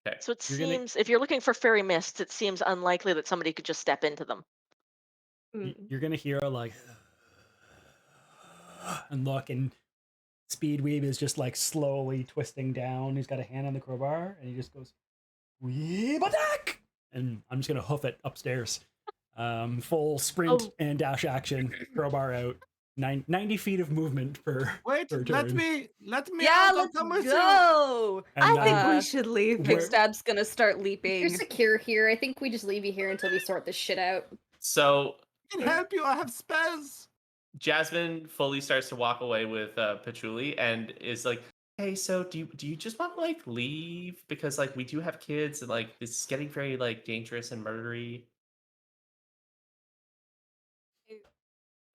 Okay. So it You're gonna seems, if you're looking for fairy mists, it seems unlikely that somebody could just step into them. you're gonna hear like and look, and Speedweave is just like slowly twisting down. He's got a hand on the crowbar, and he just goes, "Weeb attack!" And I'm just gonna hoof it upstairs. Full sprint Oh. and dash action, crowbar out. 90 feet of movement per Wait, per let turn. me Yeah, out. I'll let's come with you. go. And I think Uh, we should leave. Big Where- Stab's gonna start You're leaping. secure here. I think we just leave you here until we sort this shit out. So I can help you. I have spells. Jasmine fully starts to walk away with Patchouli and is like, "Hey, so do you just want to like leave because like we do have kids and like this is getting very like dangerous and murdery."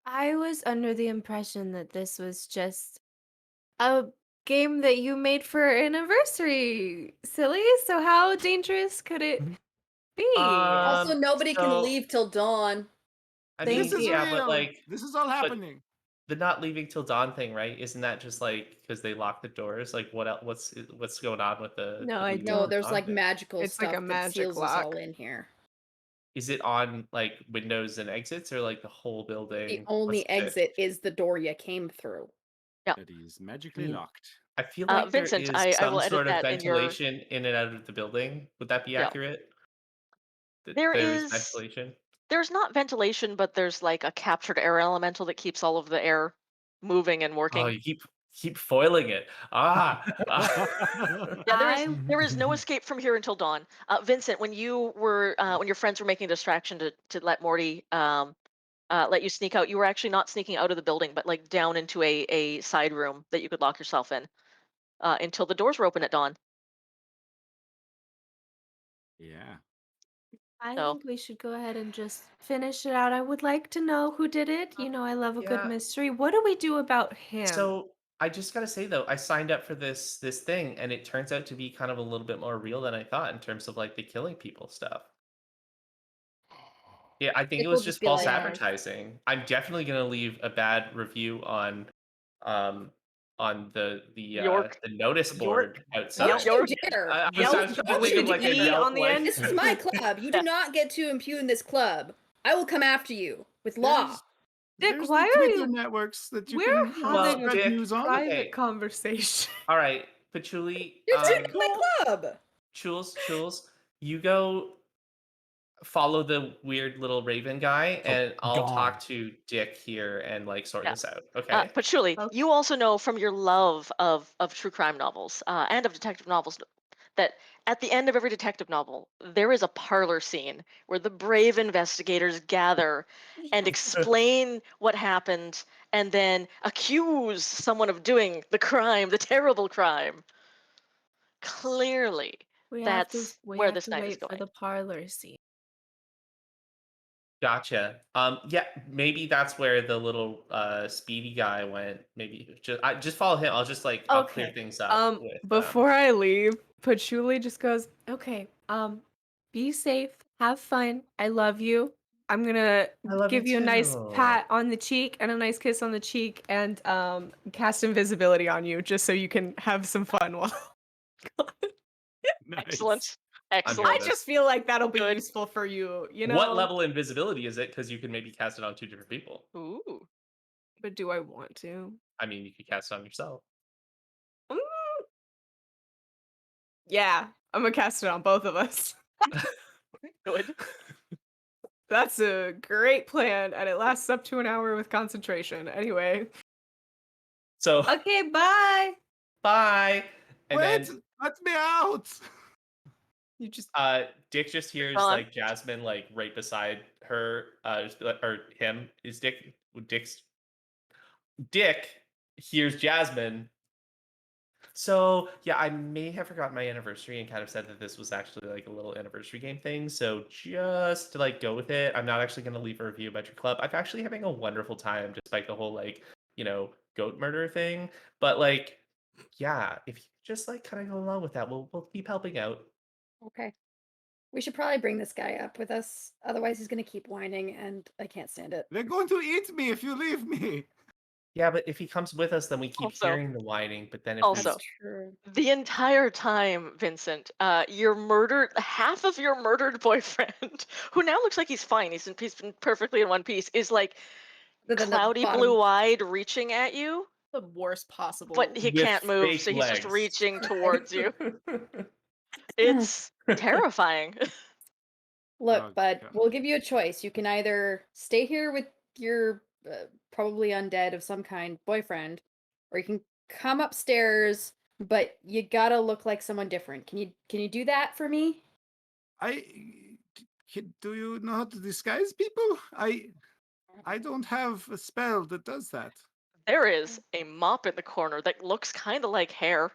I was under the impression that this was just a game that you made for our anniversary, silly. So how dangerous could it be? Also, nobody so- can leave till dawn. I Thank mean, This is yeah, real. but like This is all happening. the not leaving till dawn thing, right? Isn't that just like because they lock the doors? Like what else? What's going on with the? No, the I leaving No, till don't. there's dawn like thing? magical It's stuff like a that magic seals us all lock. in here. Is it on like windows and exits or like the whole building? The What's only it? exit is the door you came through. That is magically Mm. locked. I feel like there Vincent, is I some will edit sort of that in your. ventilation in and out of the building. Would that be Yeah. accurate? That There there is is. ventilation. There's not ventilation, but there's like a captured air elemental that keeps all of the air moving and Oh, working. you keep foiling it. Ah. Yeah, I there is no escape from here until dawn. Vincent, when you were when your friends were making a distraction to let Morty let you sneak out, you were actually not sneaking out of the building, but like down into a side room that you could lock yourself in until the doors were open at dawn. Yeah. I So think we should go ahead and just finish it out. I would like to know who did it. You know, I love a good Yeah. mystery. What do we do about him? So I just gotta say though, I signed up for this thing, and it turns out to be kind of a little bit more real than I thought in terms of like the killing people stuff. Yeah, I think it Dick was will just just be false like, advertising. I'm definitely gonna leave a bad review um York, the notice board outside. don't York, you dare! I was Yelp trying to Don't think you of like a dare! Yelp on the like end. This is my club. You do not get to impugn this club. I will come after you with law. Dick, There's why the are Twitter you- networks that you We're can Well, having a spread Dick, news on. private Okay. conversation. All right, Patchouli, You're taking my club. Chules, you go follow the weird little raven guy, and I'll gone. talk to Dick here and like sort Yeah. this out. Okay. Patchouli, Okay. you also know from your love of true crime novels and of detective novels that at the end of every detective novel, there is a parlor scene where the brave investigators gather and explain what happened and then accuse someone of doing the crime, the terrible crime. Clearly, we that's we where have this to night is wait for going. the parlor scene. Gotcha. Yeah, maybe that's where the little speedy guy went. Maybe just follow him. I'll just like I'll clear Okay. things up with Before I leave, Patchouli just goes, Okay, be safe, have fun. I love you. I'm gonna I love give you you a nice too. pat on the cheek and a nice kiss on the cheek and cast invisibility on you just so you can have some fun while Nice. Excellent. I'm Excellent. here I this. just feel like that'll be Good. useful for you, you know. What level invisibility is it? Because you can maybe cast it on two different people. Ooh. But do I want to? I mean, you could cast it on yourself. Mm. Yeah, I'm gonna cast it on both of us. Good. That's a great plan, and it lasts up to an hour with concentration. Anyway. So Okay, bye. bye. And Wait, then let me out. You just Dick just hears Gone. like Jasmine like right beside her, or him. Is Dick hears Jasmine. So yeah, I may have forgotten my anniversary and kind of said that this was actually like a little anniversary game thing. So just to like go with it, I'm not actually going to leave a review about your club. I'm actually having a wonderful time despite the whole like goat murder thing. But like yeah, if you just like kind of go along with that, we'll keep helping out. Okay. We should probably bring this guy up with us. Otherwise, he's going to keep whining, and I can't stand it. They're going to eat me if you leave me. Yeah, but if he comes with us, then we keep Also, hearing the whining. But then if also, That's true. the entire time, Vincent, your murdered half of your murdered boyfriend, who now looks like he's fine, he's been perfectly in one piece, is like Other than the cloudy bottom. blue-eyed, reaching at you, The worst possible. but he with can't move, fake so he's just legs. reaching towards you. It's terrifying. Look, Oh, bud, God. we'll give you a choice. You can either stay here with your probably undead of some kind boyfriend, or you can come upstairs, but you gotta look like someone different. Can you do that for me? Do you know how to disguise people? I don't have a spell that does that. There is a mop in the corner that looks kind of like hair.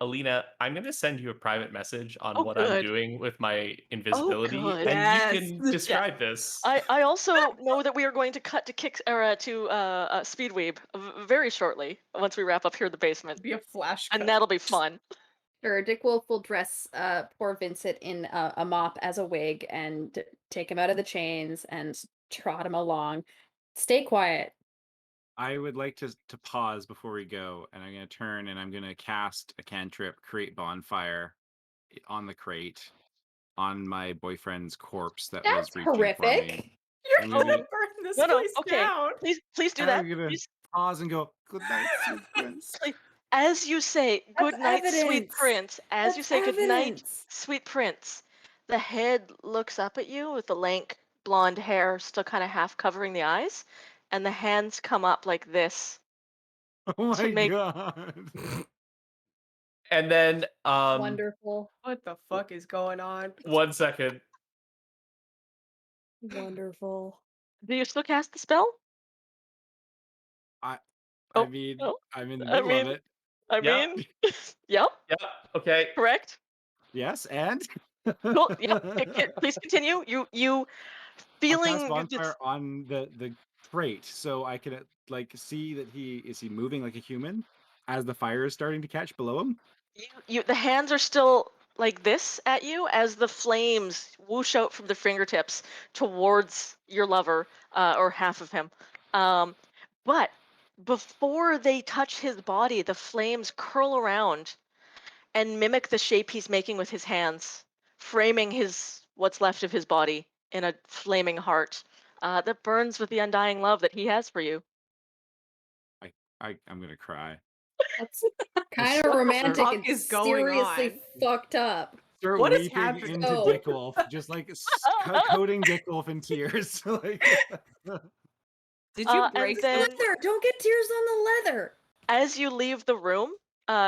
Alina, I'm gonna send you a private message on Oh, what I'm good. doing with my Oh, invisibility, good. and you Yes. can describe this. I also know that we are going to cut to Speedweeb very shortly once we wrap up here in the basement, Be a flash and cut. that'll be fun. Sure, Dick Wolf will dress poor Vincent in a mop as a wig and take him out of the chains and trot him along. Stay quiet. I would like to pause before we go, and I'm going to turn and I'm going to cast a cantrip, create bonfire on the crate on my boyfriend's corpse that was That's reaching for me. horrific. You're I'm gonna gonna burn this No, no, place okay. down. Please do and that. I'm gonna Please, pause and go, "Good night, sweet prince." please. As you say, That's good night, sweet evidence. prince. As you That's say, good night, evidence. sweet prince. The head looks up at you with the lank blonde hair still kind of half covering the eyes, and the hands come up like this Oh to my make god. And then, Wonderful. What the fuck is going on? 1 second. Wonderful. Do you still cast the spell? I Oh, mean, oh, I'm in the I middle of mean, it. I Yep. mean, yep, Yep. Okay. correct. Yes, and Cool. Yep. Please continue. You I'll cast feeling bonfire on the crate so I can like see that he moving like a human as the fire is starting to catch below him. you the hands are still like this at you as the flames whoosh out from the fingertips towards your lover, or half of him. Um, but before they touch his body, the flames curl around and mimic the shape he's making with his hands, framing his what's left of his body in a flaming heart that burns with the undying love that he has for you. I'm gonna cry. That's kind What of the romantic fuck and is going seriously on? fucked up. Start What is weeping happening? into Oh. Dick Wolf, just like coating Dick Wolf in tears. Like, Did you And break then Leather! Don't get tears on the leather! as you leave the room,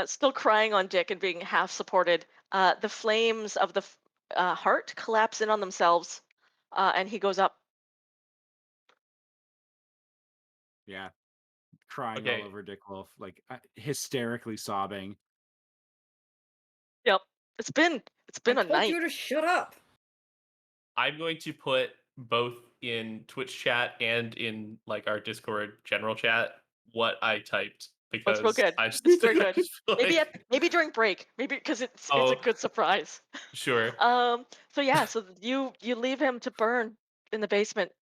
still crying on Dick and being half supported, the flames of the heart collapse in on themselves, and he goes up. yeah, crying all Okay. over Dick Wolf, like hysterically sobbing. Yep, it's been I a told night. you to shut up. I'm going to put both in Twitch chat and in like our Discord general chat what I typed That's real because good. I just It's very good. feel like, Maybe during break, maybe because it's a oh, good surprise. sure. So yeah, so you leave him to burn in the basement.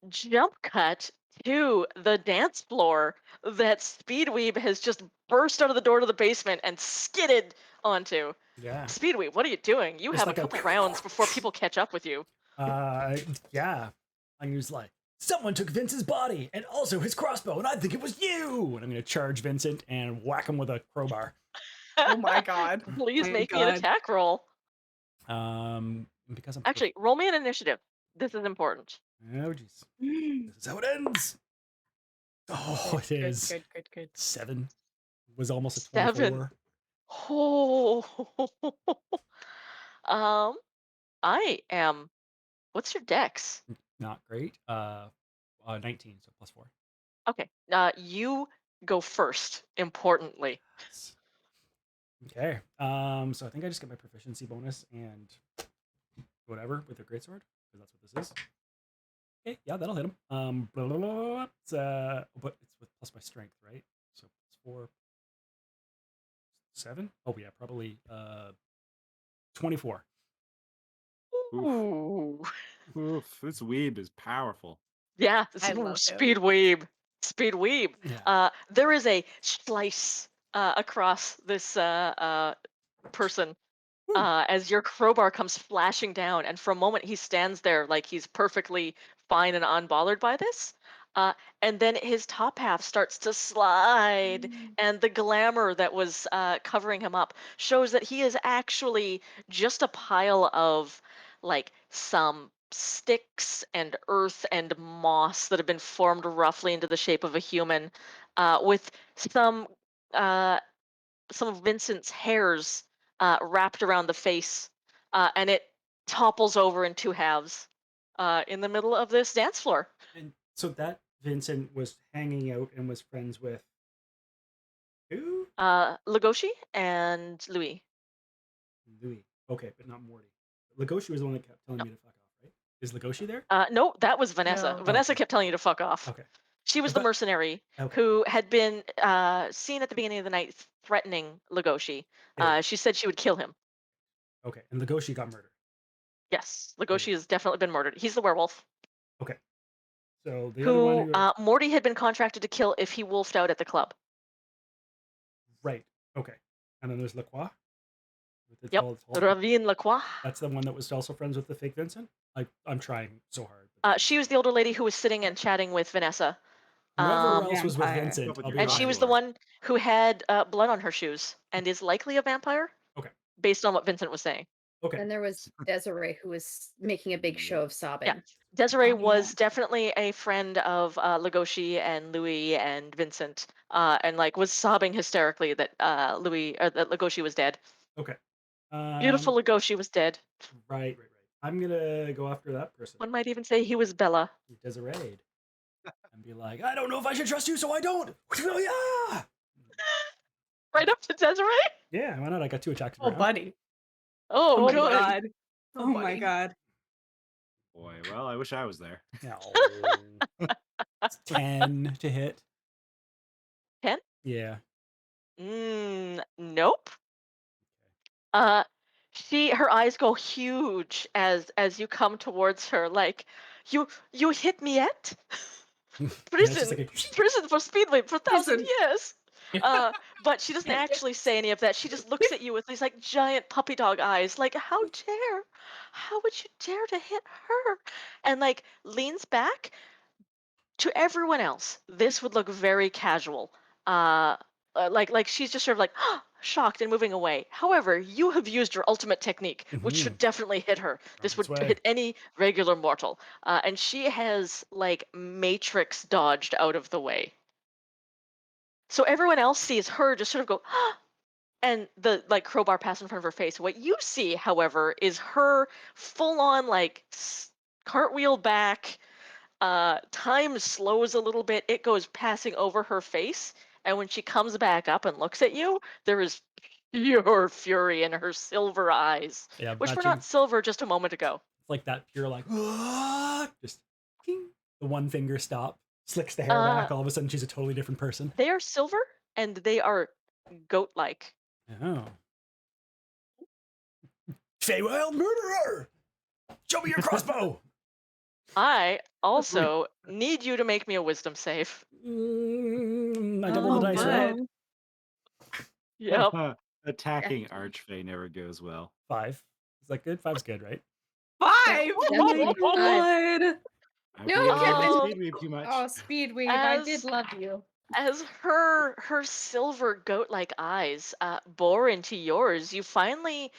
Jump cut to the dance floor that Speedweeb has just burst out of the door to the basement and skidded onto. Yeah. Speedweeb, what are you doing? You Just have like a a- couple rounds before people catch up with you. Yeah. I'm just like, someone took Vince's body and also his crossbow, and I think it was you. And I'm gonna charge Vincent and whack him with a crowbar. Oh my god. Please my make me an God. attack roll. Because I'm Actually, roll me an initiative. This is important. oh jeez, this is how it ends. Oh, it Good, is good, good, good. 7. Was almost a 7. 24. Oh. I am. What's your dex? Not great. 19, so +4. Okay. You go first. Importantly. Yes. Okay. So I think I just get my proficiency bonus and whatever with the greatsword, because that's what this is. Okay, yeah, that'll hit him. Blah, blah, blah. It's but it's with plus my strength, right? So 7? Oh yeah, probably 24. Oof. Ooh. Oof. This weeb is powerful. Yeah, I love him. speed weeb. Speed weeb. Yeah. There is a slice across this person Woo. as your crowbar comes flashing down, and for a moment he stands there like he's perfectly fine and unbothered by this. And then his top half starts to slide, and the glamour that was covering him up shows that he is actually just a pile of like some sticks and earth and moss that have been formed roughly into the shape of a human, with uh, some of Vincent's hairs wrapped around the face, and it topples over in two halves in the middle of this dance floor. And so that Vincent was hanging out and was friends with who? Legoshi and Louis. Louis. Okay, but not Morty. Legoshi was the one that kept telling me to fuck off, right? Is Legoshi there? No, that was Vanessa. No. Vanessa Okay. kept telling you to fuck off. Okay. She was I the thought- mercenary Okay. who had been seen at the beginning of the night threatening Legoshi. Yeah. She said she would kill him. Okay. And Legoshi got murdered. Yes, Okay. Legoshi has definitely been murdered. He's the werewolf Okay. So the other one who who Morty had been contracted to kill if he wolfed out at the club. right. Okay. And then there's Lacroix. With the Yep, tall- Ravine Lacroix. That's the one that was also friends with the fake Vincent. I'm trying so hard. She was the older lady who was sitting and chatting with Vanessa. Whoever else was with Vampire. Vincent, Up with I'll your be And like, she was the Joshua. one who had blood on her shoes and is likely a vampire. Okay. Based on what Vincent was saying. Okay. And there was Desiree who was making a big show of sobbing. Yeah. Desiree Oh, was yeah. definitely a friend of Legoshi and Louis and Vincent, and like was sobbing hysterically that Louis or that Legoshi was dead. Okay. Beautiful Legoshi was dead. Right. I'm gonna go after that person, One might even say he was Bella. Desiree, and be like, I don't know if I should trust you, so I don't. Yeah. Right up to Desiree. Yeah. Why not? I got 2 attacks. Oh, per round. buddy. Oh, Oh my good. god. Oh, Oh my buddy. god. Boy, well, I wish I was there. Yeah. It's 10 to hit. 10? Yeah. Nope. Her eyes go huge as you come towards her, like, you hit me yet? And it's just Prison, like a- prison for speedway for 1,000 Prison. years. But she doesn't actually say any of that. She just looks at you with these like giant puppy dog eyes, like, how would you dare to hit her? And like leans back. To everyone else, this would look very casual. Uh, like she's just sort of like shocked and moving away. However, you have used your ultimate technique, which should definitely hit her. This would its way. hit any regular mortal. And she has like matrix dodged out of the way. So everyone else sees her just sort of go, and the like crowbar pass in front of her face. What you see, however, is her full on like cartwheel back. Time slows a little bit. It goes passing over her face, and when she comes back up and looks at you, there is pure fury in her silver eyes, Yeah, which were matching. not silver just a moment ago. It's like that pure, like, just ding. The one finger stop, slicks the hair back. All of a sudden, she's a totally different person. They are silver, and they are goat-like. Oh. Feywild murderer! Show me your crossbow! I also need you to make me a wisdom save. I double Oh, the dice, my. right? Yep. Attacking Archfey never goes well. 5. Is that good? 5's good, right? 5! Oh my Definitely five. god. I No, feel Kevin. I speed weave too much. Oh, Speedweed, I did As- love you. As her silver goat-like eyes bore into yours, you finally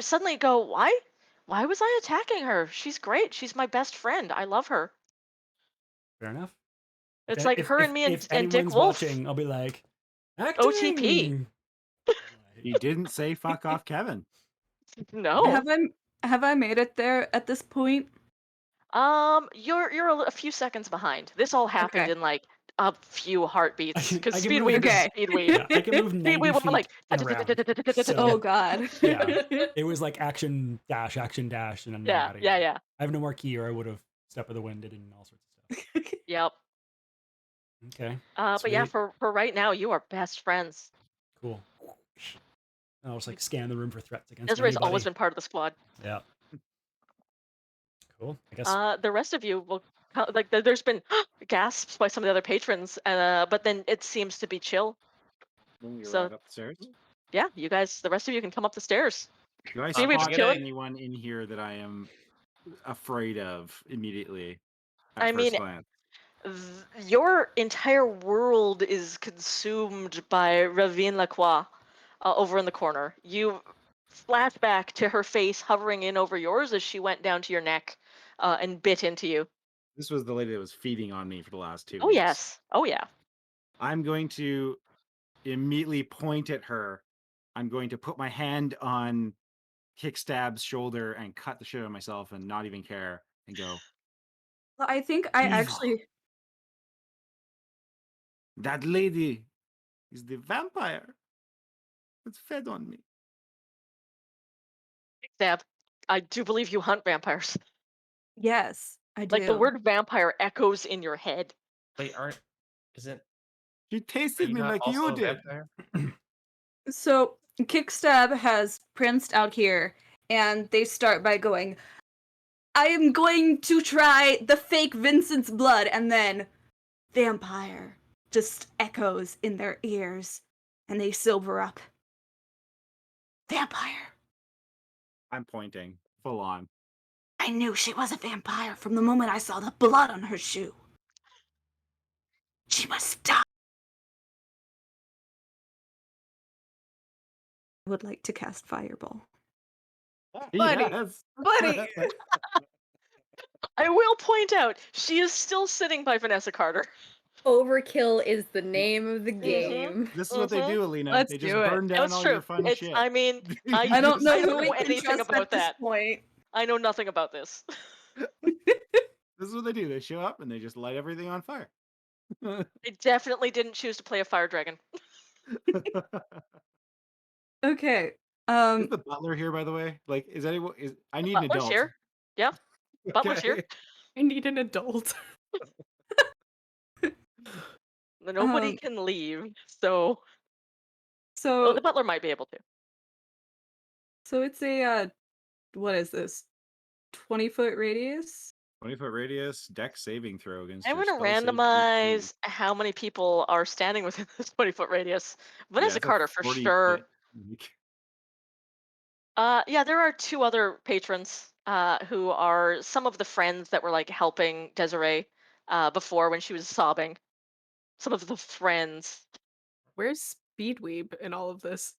suddenly go, why was I attacking her? She's great. She's my best friend. I love her. Fair enough. It's If- like if- her if- and me if and Dick anyone's Wolf. watching, I'll be like, OTP. acting! He didn't say fuck off, Kevin. No. Have I made it there at this point? You're a few seconds behind. This all happened Okay. in like a few heartbeats I because can speed move weave this- is speed weave. Yeah, I can move 90 Speed weave went feet like in a round. So- Oh god. Yeah. It was like action dash, and then I'm yeah, outta yeah, here. yeah. I have no more key, or I would have step of the wind and all sorts of stuff. Yep. Okay, But yeah, Sweet. for right now, you are best friends. cool. And I'll just like scan the room for threats against Desiree's anybody. always been part of the squad. Yeah. Cool. I guess. The rest of you will like. There's been gasps by some of the other patrons, but then it seems to be chill. When we So arrive up the stairs. yeah, you guys, the rest of you can come up the stairs. Do I See, we just spot chilling. anyone in here that I am afraid of immediately at I first mean, glance? Your entire world is consumed by Ravine Lacroix over in the corner. You flash back to her face hovering in over yours as she went down to your neck and bit into you. This was the lady that was feeding on me for the last 2 Oh, weeks. yes. Oh, yeah. I'm going to immediately point at her. I'm going to put my hand on Kickstab's shoulder and cut the shit out of myself and not even care and go, Well, I think I Evil. actually that lady is the vampire that's fed on me. Stab. I do believe you hunt vampires. yes, I do. Like the word vampire echoes in your head. Wait, isn't She are tasted you me not like also you a did. vampire? So Kickstab has pranced out here, and they start by going, I am going to try the fake Vincent's blood, and then vampire just echoes in their ears, and they sober up. Vampire. I'm pointing full on. I knew she was a vampire from the moment I saw the blood on her shoe. She must die. I would like to cast Fireball. Buddy. Yes. Buddy. I will point out, she is still sitting by Vanessa Carter. Overkill is the name of the Mhm. game. This is what they do, Alina. Let's They just do it. burn down That's all true. your fun It's, shit. I mean, I don't know I who don't we know can anything trust about at this that. point. I know nothing about this. This is what they do. They show up and they just light everything on fire. I definitely didn't choose to play a fire dragon. Okay. Is the butler here, by the way? Like, is anyone? I need an Butler's adult. here. Yeah, Butler's here. Okay. I need an adult. Nobody Um, can leave, so so the butler might be able to. so it's a what is this? 20-foot radius? 20-foot radius, deck saving throw against I'm your gonna spell save DC. randomize how many people are standing within this 20-foot radius. Vanessa it's a Carter for 40 sure. foot. Yeah, there are two other patrons who are some of the friends that were like helping Desiree before when she was sobbing. Some of the friends. Where's Speedweeb in all of this?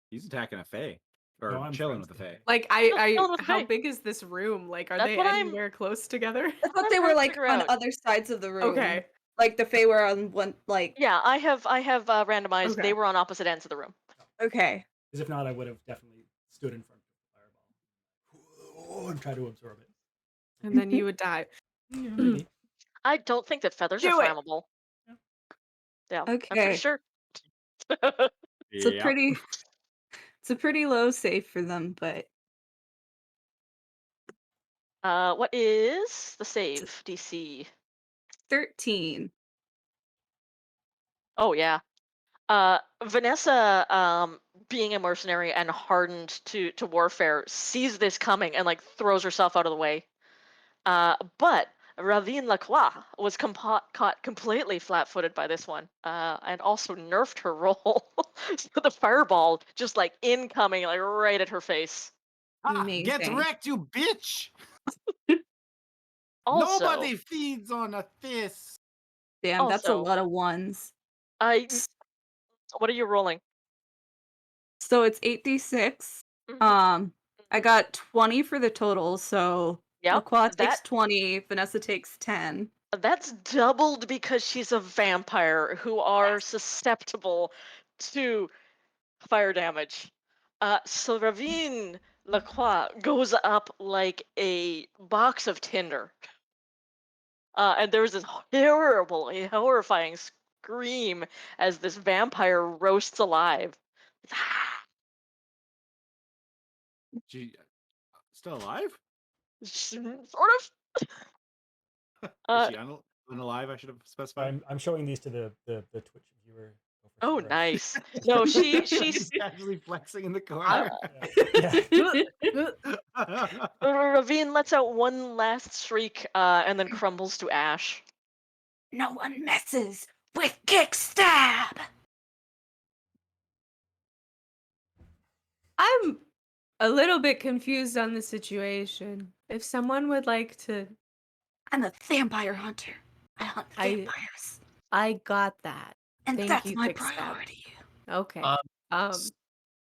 He's attacking a fae. Or No, I'm chilling friends with the fae. Like, Chilling with the how Fae. big is this room? Like, are That's they what I'm- anywhere close together? I thought I'm they were trying to like figure on out. other sides of the room. Okay. Like the Fae were on one. Like Yeah, I have randomized. Okay. They were on opposite ends of the room. okay. Because if not, I would have definitely stood in front of the fireball and try to absorb it. And then you would die. Yeah, maybe. I don't think that feathers Do are it. flammable. Yeah, I'm Okay. pretty sure. It's a Yeah. pretty. It's a pretty low save for them, but What is the save DC? 13. Oh yeah. Vanessa, being a mercenary and hardened to warfare, sees this coming and like throws herself out of the way. But Ravine Lacroix was caught completely flat-footed by this one, and also nerfed her roll. So the fireball just like incoming, like right at her face. Get Amazing. wrecked, you bitch! Also, Nobody feeds on a fist. Damn, that's a Also- lot of ones. what are you rolling? So it's 8d6. Mhm. I got 20 for the total, so Yep, Lacroix takes that 20, Vanessa takes 10. that's doubled because she's a vampire who are susceptible to fire damage. So Ravine Lacroix goes up like a box of tinder. And there was this horrible, horrifying scream as this vampire roasts alive. She still alive? Sort of. Is she unalive? I should have specified. I'm showing these to the Twitch viewer. Oh, for a- nice. No, she's He's casually flexing in the corner. Yeah. Ravine lets out one last shriek and then crumbles to ash. No one messes with kick stab. I'm a little bit confused on the situation. If someone would like to, I'm a vampire hunter. I hunt I- vampires. I got that. And Thank that's you, my Kickstab. priority. Okay. Um, Um,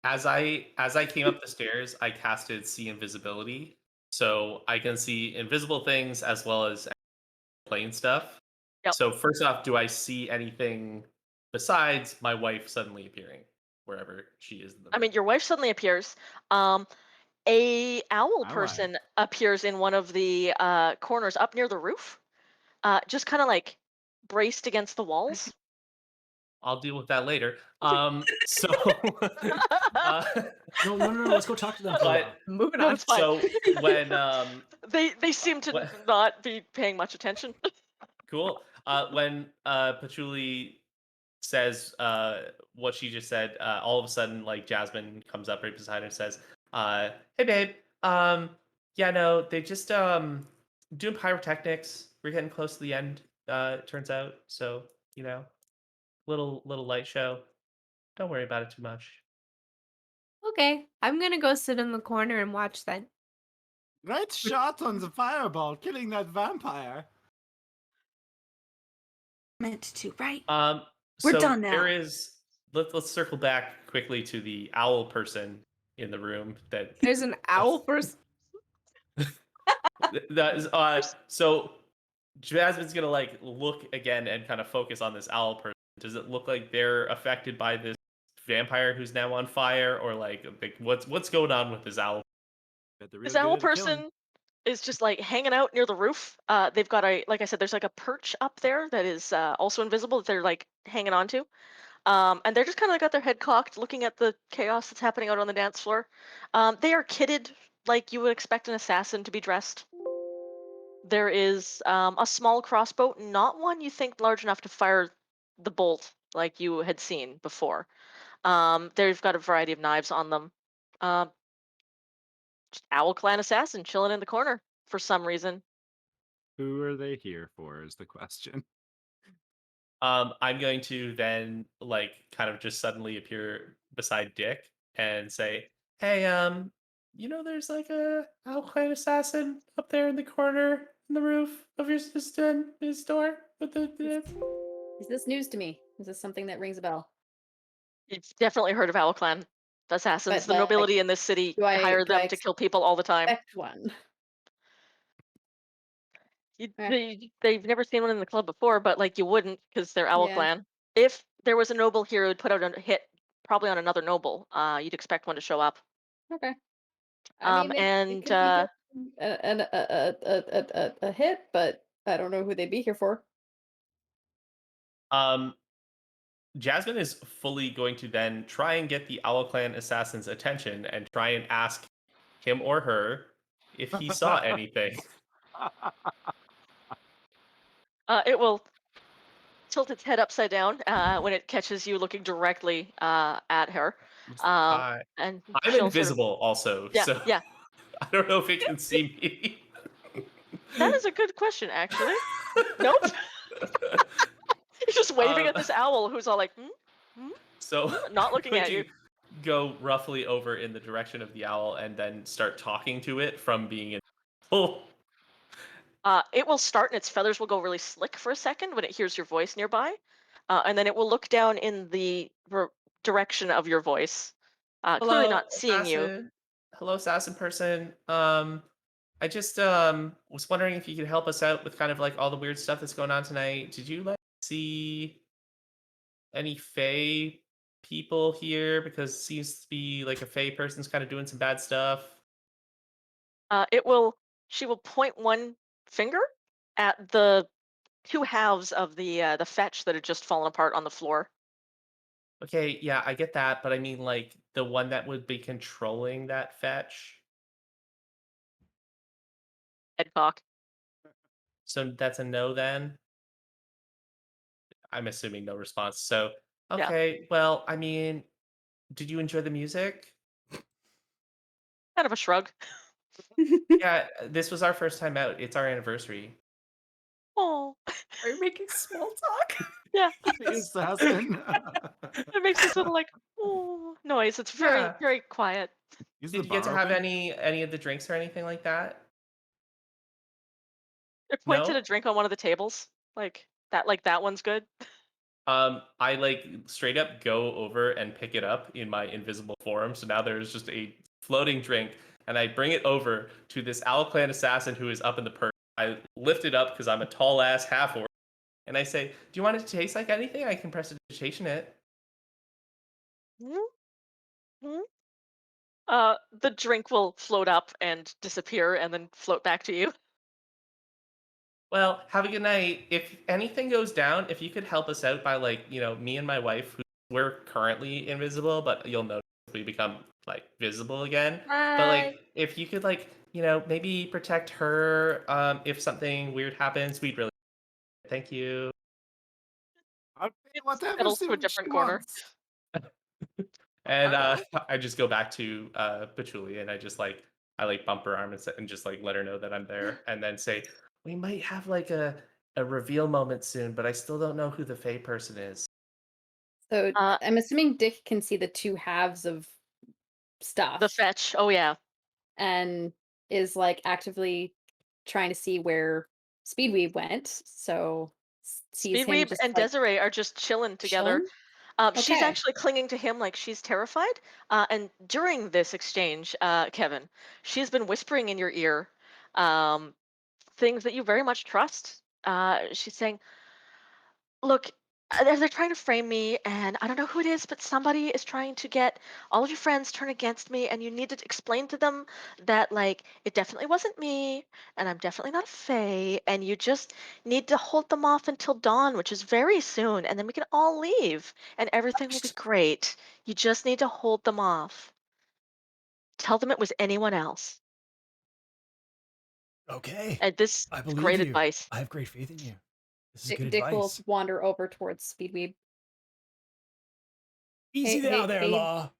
As I came up the stairs, I casted see invisibility, so I can see invisible things as well as plain stuff. Yep. So first off, do I see anything besides my wife suddenly appearing wherever she is in the room? I mean, your wife suddenly appears. A owl My person wife. appears in one of the corners up near the roof, just kind of like braced against the walls. I'll deal with that later. So uh, No. Let's go talk to them for a But while. Moving No, on. it's fine. so when They seem to What- not be paying much attention. cool. When Patchouli says what she just said, all of a sudden, like Jasmine comes up right beside her and says, "Hey, babe. Yeah, no, they just doing pyrotechnics. We're getting close to the end. It turns out, so you know, little light show. Don't worry about it too much." okay. I'm gonna go sit in the corner and watch that. Great shot on the fireball, killing that vampire. Meant to, right? So We're done now. there is. Let's circle back quickly to the owl person in the room that There's an owl person. that is so Jasmine's gonna like look again and kind of focus on this owl person. Does it look like they're affected by this vampire who's now on fire, or like what's going on with this owl? Got the real This good owl at killing. person is just like hanging out near the roof. They've got like I said, there's like a perch up there that is also invisible that they're like hanging on to. And they're just kind of got their head cocked, looking at the chaos that's happening out on the dance floor. They are kitted like you would expect an assassin to be dressed. There is a small crossbow, not one you think large enough to fire the bolt like you had seen before. They've got a variety of knives on them. Um, just Owl Clan assassin chilling in the corner for some reason. Who are they here for is the question. I'm going to then like kind of just suddenly appear beside Dick and say, "Hey, there's like a owl clan assassin up there in the corner in the roof of your his door with the Is this news to me? Is this something that rings a bell? You've definitely heard of Owl Clan assassins. But The like, nobility in this city do I hire do I them to kill people all the time. expect one? They've never seen one in the club before, but like you wouldn't because they're Owl Yeah. Clan. If there was a noble here who'd put out a hit, probably on another noble, you'd expect one to show up. Okay. I mean, it could be a hit, but I don't know who they'd be here for. um Jasmine is fully going to then try and get the Owl Clan assassin's attention and try and ask him or her if he saw anything. It will tilt its head upside down when it catches you looking directly at her. Hi. And I'm she'll invisible also, Yeah, so yeah. I don't know if it can see me. That is a good question, actually. Nope. He's just waving at this owl who's all like, So not looking could at you. go roughly over in the direction of the owl and then start talking to it from being invisible. It will start and its feathers will go really slick for a second when it hears your voice nearby. And then it will look down in the direction of your voice, clearly Hello, not seeing you. assassin. Hello, assassin person. I just was wondering if you could help us out with kind of like all the weird stuff that's going on tonight. Did you like see any Fae people here? Because it seems to be like a Fae person's kind of doing some bad stuff. She will point one finger at the two halves of the fetch that had just fallen apart on the floor. Okay, yeah, I get that, but I mean like the one that would be controlling that fetch. Headcock. So that's a no then. I'm assuming no response. So Yeah. Okay, well, I mean, did you enjoy the music? Kind of a shrug. Yeah, this was our first time out. It's our anniversary. Oh, Are you making small talk? yeah. The assassin. It makes this little like oh noise. It's very, Yeah. very quiet. Is the Did you get bar to have open? any of the drinks or anything like that? It points at a No? drink on one of the tables. Like that one's good. I like straight up go over and pick it up in my invisible form. So now there's just a floating drink, and I bring it over to this Owl Clan assassin who is up in the perch. I lift it up because I'm a tall ass half orc, and I say, "Do you want it to taste like anything? I can prestidigitation it." Mhm, mhm. The drink will float up and disappear and then float back to you. Well, have a good night. If anything goes down, if you could help us out by me and my wife, who we're currently invisible, but you'll notice if we become like visible again. But Bye. like if you could maybe protect her if something weird happens, we'd really thank you. I'll pay It whatever settles to a suit she different corner. wants. And I just go back to Patchouli and I like bump her arm and just like let her know that I'm there and then say, we might have like a reveal moment soon, but I still don't know who the Fae person is. So Uh, I'm assuming Dick can see the two halves of stuff the fetch. Oh yeah. and is like actively trying to see where Speedweave went. So sees him Speedweave just and like Desiree are just chilling together. chilling. She's Okay. actually clinging to him like she's terrified. And during this exchange, Kevin, she's been whispering in your ear um, things that you very much trust. She's saying, look, they're trying to frame me, and I don't know who it is, but somebody is trying to get all of your friends turn against me, and you need to explain to them that, like, it definitely wasn't me, and I'm definitely not a fae, and you just need to hold them off until dawn, which is very soon, and then we can all leave, and everything will be great. You just need to hold them off. Tell them it was anyone else. Okay. And this I is believe great you. advice. I have great faith in you. This is good Dick will advice. wander over towards Speedweave. Easy Hey, now hey, there, hey. Law.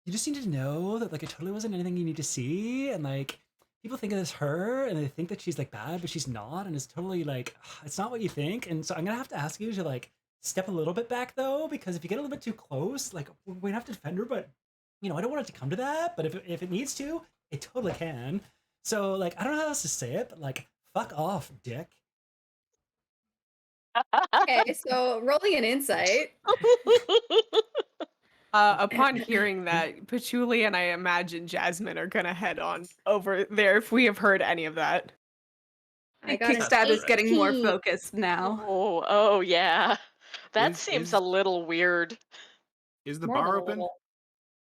You just need to know that like it totally wasn't anything you need to see, and like people think of this her and they think that she's like bad, but she's not, and it's totally like it's not what you think. And so I'm gonna have to ask you to like step a little bit back though, because if you get a little bit too close, like we're gonna have to defend her, but I don't want it to come to that. But if it needs to, it totally can. So like I don't know how else to say it, but like fuck off, Dick. Okay, so rolling an insight. Upon hearing that, Patchouli and I imagine Jasmine are gonna head on over there if we have heard any of that. I I think got an That's Kickstab is right. getting more 18. focused now. Oh, yeah. That Is seems a is little weird. is the bar Normal open? roll.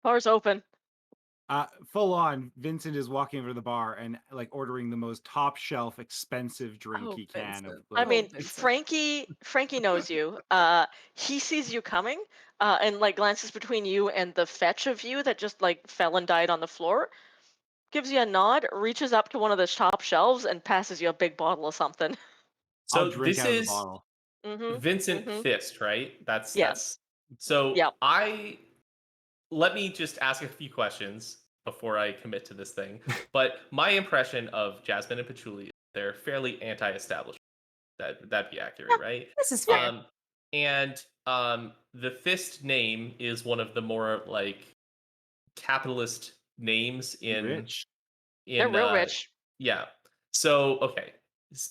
Bar's open. Full on, Vincent is walking over to the bar and like ordering the most top shelf expensive drink Oh, he can of Vincent. I like Oh, mean, Vincent. Frankie knows you. He sees you coming, and like glances between you and the fetch of you that just like fell and died on the floor, gives you a nod, reaches up to one of the top shelves and passes you a big bottle of something. I'll So drink this out of the is bottle. Mm-hmm. Vincent Mm-hmm. Fist, right? That's Yes. so Yep. I let me just ask a few questions before I commit to this thing. But my impression of Jasmine and Patchouli, they're fairly anti-establishment. That'd be accurate, Yeah, right? this is fair. And the Fist name is one of the more like capitalist names in Rich. They're in real uh rich. yeah. So okay,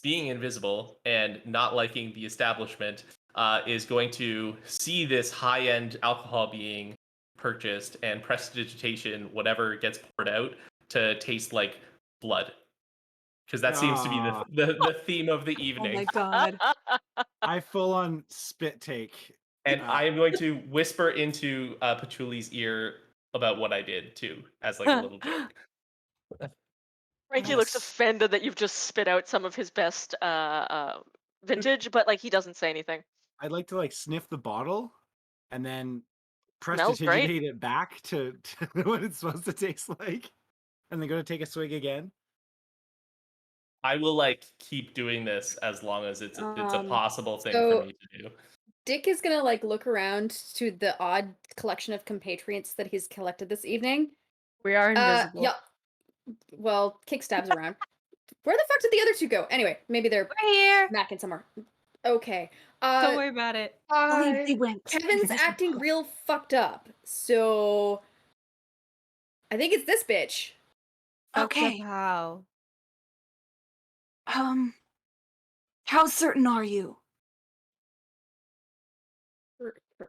being invisible and not liking the establishment is going to see this high-end alcohol being purchased and prestidigitation whatever gets poured out to taste like blood because that seems to be Ah, the theme of the Oh my evening. god. I full on spit take. And Uh, I am going to whisper into Patchouli's ear about what I did too, as like a little joke. Frankie looks Yes. offended that you've just spit out some of his best vintage, but like he doesn't say anything. I'd like to like sniff the bottle and then Smells great. prestidigitate it back to what it's supposed to taste like, and then go to take a swig again. I will like keep doing this as long as it's a Um, possible thing for so me to do. Dick is gonna like look around to the odd collection of compatriots that he's collected this evening. We are invisible. Yeah. Well, Kick stabs around. Where the fuck did the other two go? Anyway, maybe they're We're here. macking somewhere. Okay. Don't worry about it. believe they went. Kevin's acting real fucked up. So I think it's this bitch. Fucked up Okay. how? How certain are you?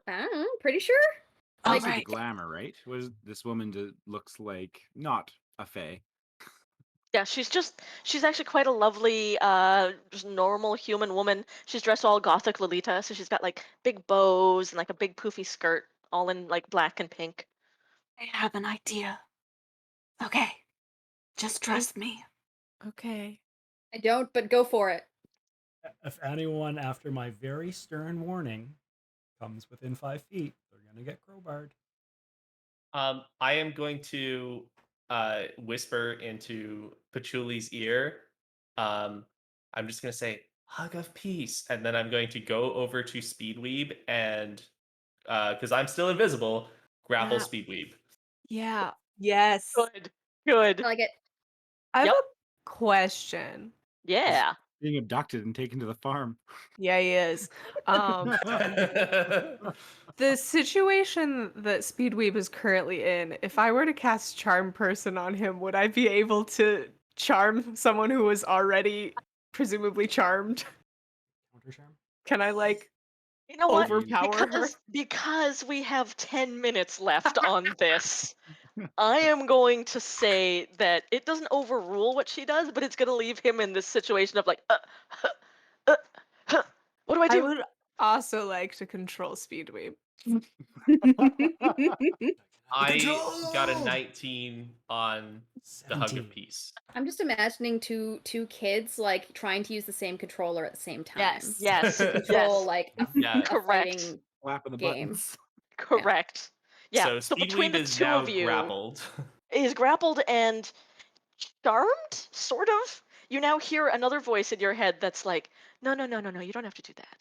I don't know, pretty sure. All Also the right. glamour, right? Was this woman looks like not a fae. Yeah, she's actually quite a lovely, just normal human woman. She's dressed all gothic Lolita, so she's got like big bows and like a big poofy skirt, all in like black and pink. I have an idea. Okay. Just trust me. Okay. I don't, but go for it. If anyone, after my very stern warning, comes within 5 feet, they're gonna get crowbarred. I am going to whisper into Patchouli's ear. I'm just gonna say "hug of peace," and then I'm going to go over to Speedweeb and, because I'm still invisible, grapple Yeah. Speedweeb. Yeah. Yes. Good. I like it. I have Yep. a question. Yeah. Being abducted and taken to the farm. Yeah, he is. The situation that Speedweave is currently in, if I were to cast Charm Person on him, would I be able to charm someone who was already presumably charmed? Counter charm? Can I, like, You know what? overpower her? Because we have 10 minutes left on this, I am going to say that it doesn't overrule what she does, but it's going to leave him in this situation of like, what do I I do? would also like to control Speedweave. I got a Control! 19 on the hug 17. of peace. I'm just imagining two kids like trying to use the same controller at the same time. Yes. Yes. To control Yes. like Yeah. a Correct. fighting Flapping the game. buttons. Correct. Yeah. So So between Speedweave the is two now of you, grappled. is grappled and charmed, sort of. You now hear another voice in your head that's like, no, no, no, no, no, you don't have to do that.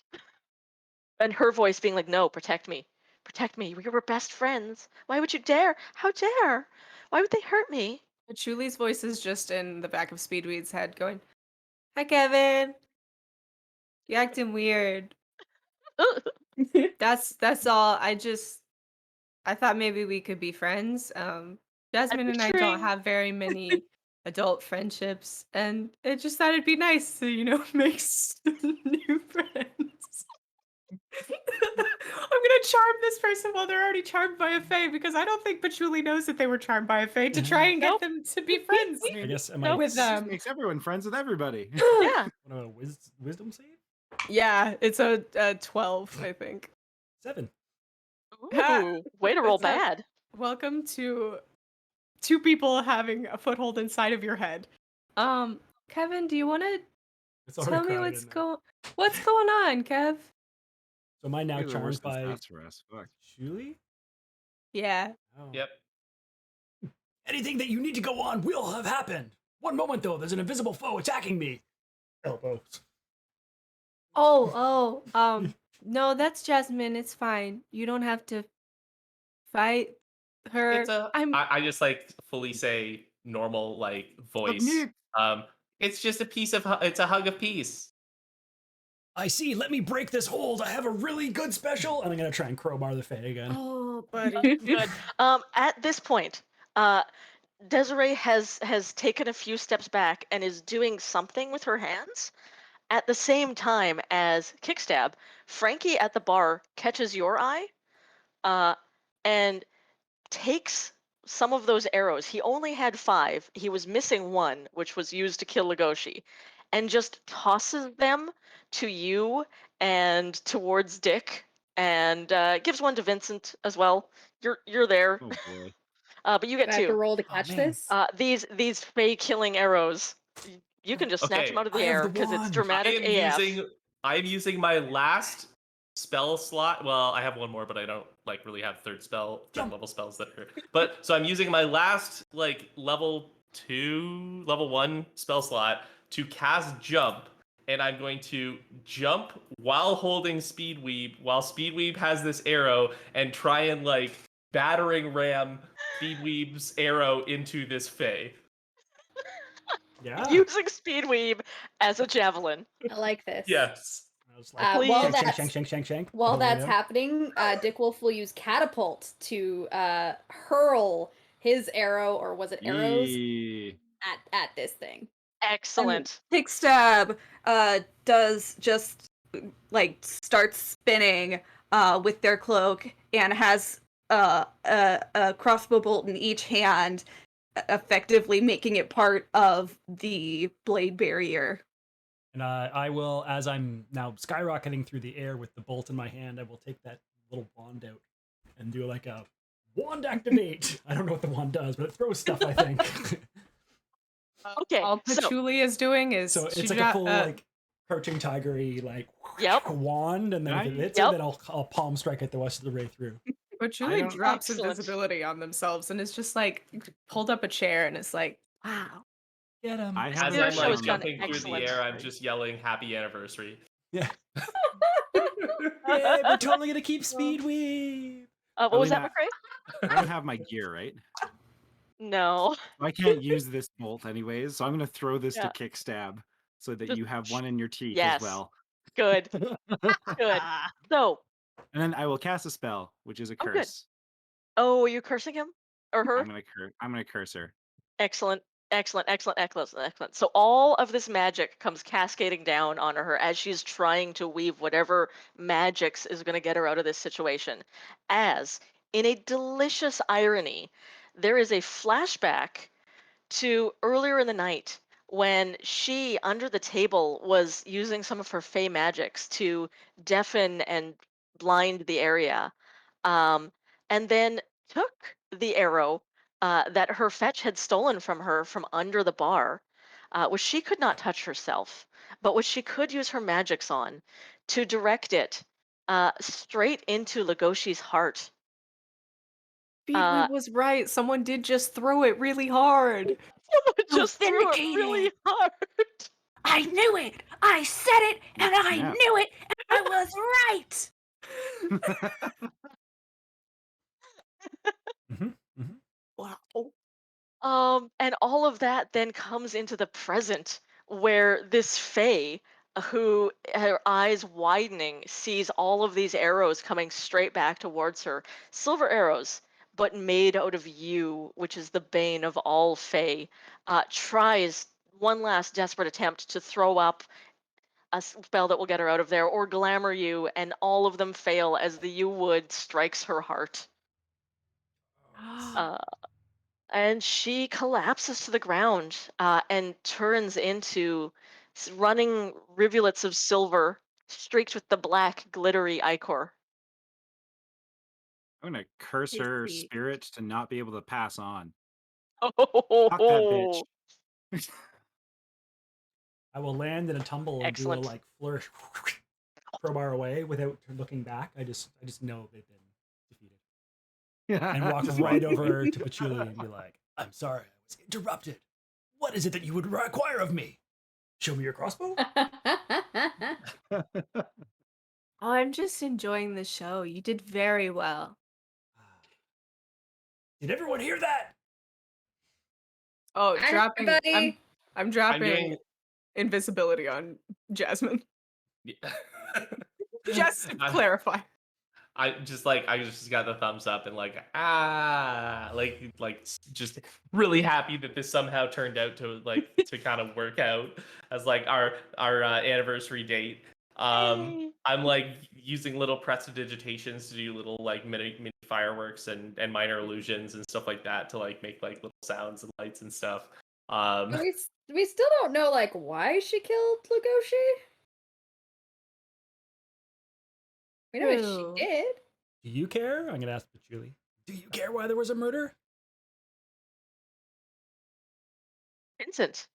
And her voice being like, no, protect me. Protect me. We were best friends. Why would you dare? How dare? Why would they hurt me? Patchouli's voice is just in the back of Speedweed's head going, Hi, Kevin. You acting weird. That's all. I thought maybe we could be friends. Jasmine and I don't picturing- have very many adult friendships, and it just thought it'd be nice to, make some new friends. I'm gonna charm this person while they're already charmed by a fae because I don't think Patchouli knows that they were charmed by a fae to try and get Nope. them to be friends I guess am Nope. I with them. Makes everyone friends with everybody. Yeah. what about a wisdom save? Yeah, it's a 12, I think. 7. Ooh, way to roll What's up? bad. Welcome to two people having a foothold inside of your head. Kevin, do you want to It's already tell me crowded what's in there. going on, Kev? So am I now Maybe the worst charmed is by us for us. Fuck. Shuli? Yeah. Oh. Yep. Anything that you need to go on will have happened. One moment though, there's an invisible foe attacking me. Elbows. No, that's Jasmine. It's fine. You don't have to fight her. It's I just like fully say normal like voice. me. It's just a piece of it's a hug of peace. I see. Let me break this hold. I have a really good special, and I'm gonna try and crowbar the Fae again. Oh, buddy. Good. At this point, Desiree has taken a few steps back and is doing something with her hands. At the same time as Kickstab, Frankie at the bar catches your eye, and takes some of those arrows. He only had 5. He was missing 1, which was used to kill Legoshi, and just tosses them to you and towards Dick, and gives 1 to Vincent as well. You're there, Oh boy. but you get I have to 2. roll to Oh, catch man. this. These Fey killing arrows, you can just snatch Okay, them out of the I have air the because it's wand. dramatic AF. I'm using my last spell slot. Well, I have one more, but I don't like really have third level spells that are. But so I'm using my last like level 1 spell slot to cast jump and I'm going to jump while holding Speedweeb, while Speedweeb has this arrow, and try and like battering ram Speedweeb's arrow into this Fae. Yeah. Using Speedweave as a javelin. I like this. Yes. I was like, While Please. shank, that's shank, shank, shank, shank. while the whole way that's down. happening, Dick Wolf will use catapult to hurl his arrow, or was it arrows, Yee. at this thing. Excellent. Kick stab does just like start spinning with their cloak and has a crossbow bolt in each hand, effectively making it part of the blade barrier. And I will, as I'm now skyrocketing through the air with the bolt in my hand, I will take that little wand out and do like a wand activate. I don't know what the wand does, but it throws stuff, I think. Okay, All so Patchouli is doing is So she it's like a dro- full like crouching tigery like Yep. wand, and then if it hits Yep. it, then I'll palm strike it the rest of the way through. Patchouli don't- drops Excellent. invisibility on themselves and is just like pulled up a chair and is like, wow. Get him. I As have Your I'm show like has done jumping through the excellent. air, I'm just yelling "Happy Anniversary." Yeah. Yeah, we're totally gonna keep Speedweave. What was that, Alina, McCray? I don't have my gear, right? No. I can't use this bolt anyways, so I'm gonna throw this Yeah. to kick stab so that Just you have one in your teeth yes. as well. Good. Good. So, And then I will cast a spell, which is a Oh, good. curse. oh, are you cursing him or her? I'm gonna curse her. Excellent. Excellent, excellent, excellent, excellent. So all of this magic comes cascading down on her as she's trying to weave whatever magics is going to get her out of this situation. As, in a delicious irony, there is a flashback to earlier in the night when she, under the table, was using some of her fey magics to deafen and blind the area, um, and then took the arrow that her fetch had stolen from her from under the bar, which she could not touch herself, but which she could use her magics on to direct it straight into Legoshi's heart. Speedweave was right. Someone did just throw it really hard. Someone I was just threw it really vindicated. hard. I knew it. I said it, and I snap. knew it, and I was right. Wow. And all of that then comes into the present where this Fae, who her eyes widening, sees all of these arrows coming straight back towards her. Silver arrows, but made out of you, which is the bane of all Fae, tries one last desperate attempt to throw up a spell that will get her out of there or glamour you, and all of them fail as the you wood strikes her heart. Uh, and she collapses to the ground and turns into running rivulets of silver streaked with the black glittery ichor. I'm gonna curse her Tasty. spirit to not be able to pass on. Oh, Fuck that bitch. I will land in a tumble and Excellent. do a like flourish crowbar away without looking back. I just know they've been defeated. And walk Just right walk- over to Patchouli and be like, I'm sorry, I was interrupted. What is it that you would require of me? Show me your crossbow? Oh, I'm just enjoying the show. You did very well. Did everyone hear that? Oh, dropping. Everybody. I'm dropping doing- invisibility on Jasmine. Yeah. Just to I- clarify. I just got the thumbs up and like just really happy that this somehow turned out to to kind of work out as like our anniversary date. Yay. I'm like using little prestidigitations to do little like mini fireworks and minor illusions and stuff like that to like make like little sounds and lights and stuff. we still don't know like why she killed Legoshi. We know what Ew. she did. Do you care? I'm gonna ask Patchouli. Do you care why there was a murder? Vincent,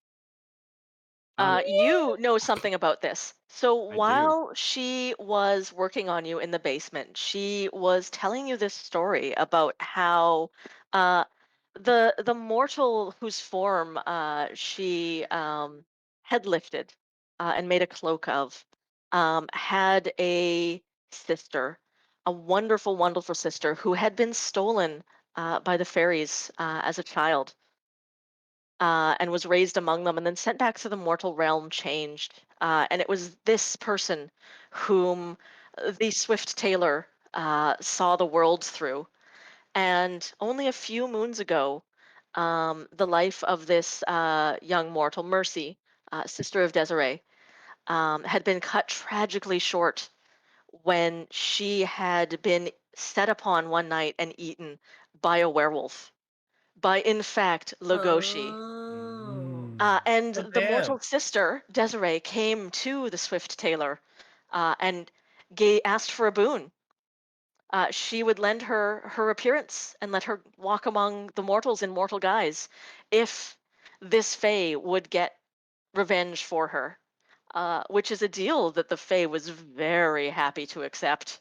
Oh, you know something about this. So I do. while she was working on you in the basement, she was telling you this story about how the mortal whose form she had lifted and made a cloak of, had a sister, a wonderful, wonderful sister who had been stolen by the fairies as a child, and was raised among them and then sent back to the mortal realm changed. And it was this person whom the Swift Tailor saw the world through. And only a few moons ago, the life of this young mortal, Mercy, sister of Desiree, had been cut tragically short when she had been set upon one night and eaten by a werewolf, by, in fact, Legoshi. Oh. And Oh, the damn. mortal sister, Desiree, came to the Swift Tailor and asked for a boon. She would lend her appearance and let her walk among the mortals in mortal guise if this Fae would get revenge for her, which is a deal that the Fae was very happy to accept.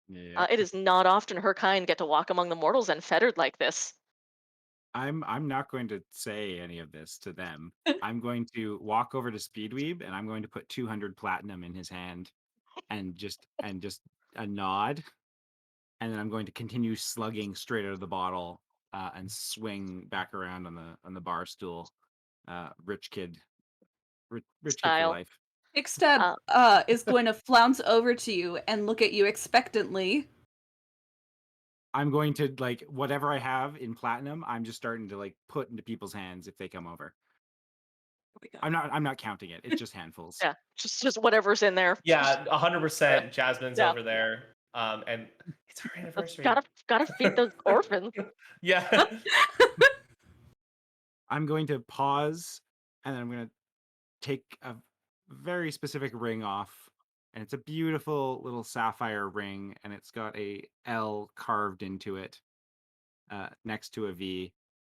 Yeah. It is not often her kind get to walk among the mortals unfettered like this. I'm not going to say any of this to them. I'm going to walk over to Speedweeb and I'm going to put 200 platinum in his hand and just a nod, and then I'm going to continue slugging straight out of the bottle and swing back around on the bar stool. Rich kid, rich kid for Style. life. Ixtab is going to flounce over to you and look at you expectantly. I'm going to, like, whatever I have in platinum, I'm just starting to, like, put into people's hands if they come over. I'm not counting it. It's just handfuls. Yeah, just whatever's in there. Yeah, 100%. Jasmine's Yeah, over there. And it's our anniversary. gotta feed those orphans. Yeah. I'm going to pause and then I'm going to take a very specific ring off, and it's a beautiful little sapphire ring, and it's got a L carved into it next to a V,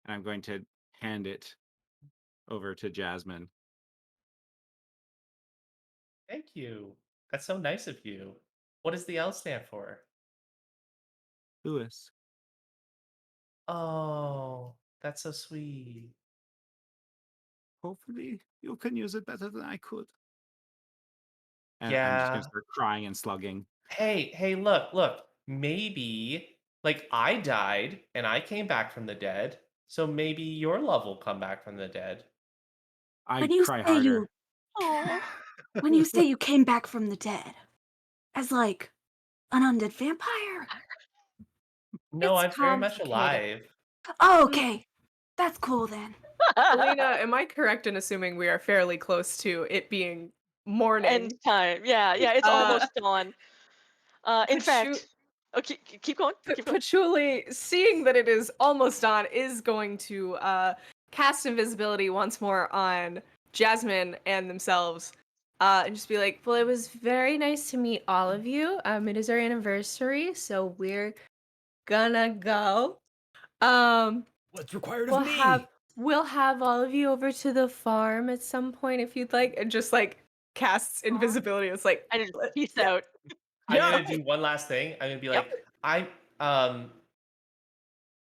and I'm going to hand it over to Jasmine. Thank you. That's so nice of you. What does the L stand for? Lewis, Oh, that's so sweet. hopefully you can use it better than I could. And I'm just going Yeah. to start crying and slugging. Hey, look. Maybe, like, I died and I came back from the dead, so maybe your love will come back from the dead. I When you cry say harder. you when you say you came back from the dead as like an undead vampire. No, It's I'm very much complicated. alive. Oh, okay. That's cool then. Alina, am I correct in assuming we are fairly close to it being morning? End time. Yeah, it's Uh, almost dawn. In Pachu- fact, oh, keep going. Keep going. Patchouli, seeing that it is almost on, is going to cast invisibility once more on Jasmine and themselves, and just be like, Well, it was very nice to meet all of you. It is our anniversary, so we're gonna go. What's required of We'll me? have all of you over to the farm at some point if you'd like. and just like casts invisibility. It's like, I just peace yeah, out. I'm yeah. gonna do one last thing. I'm gonna be Yep. like, um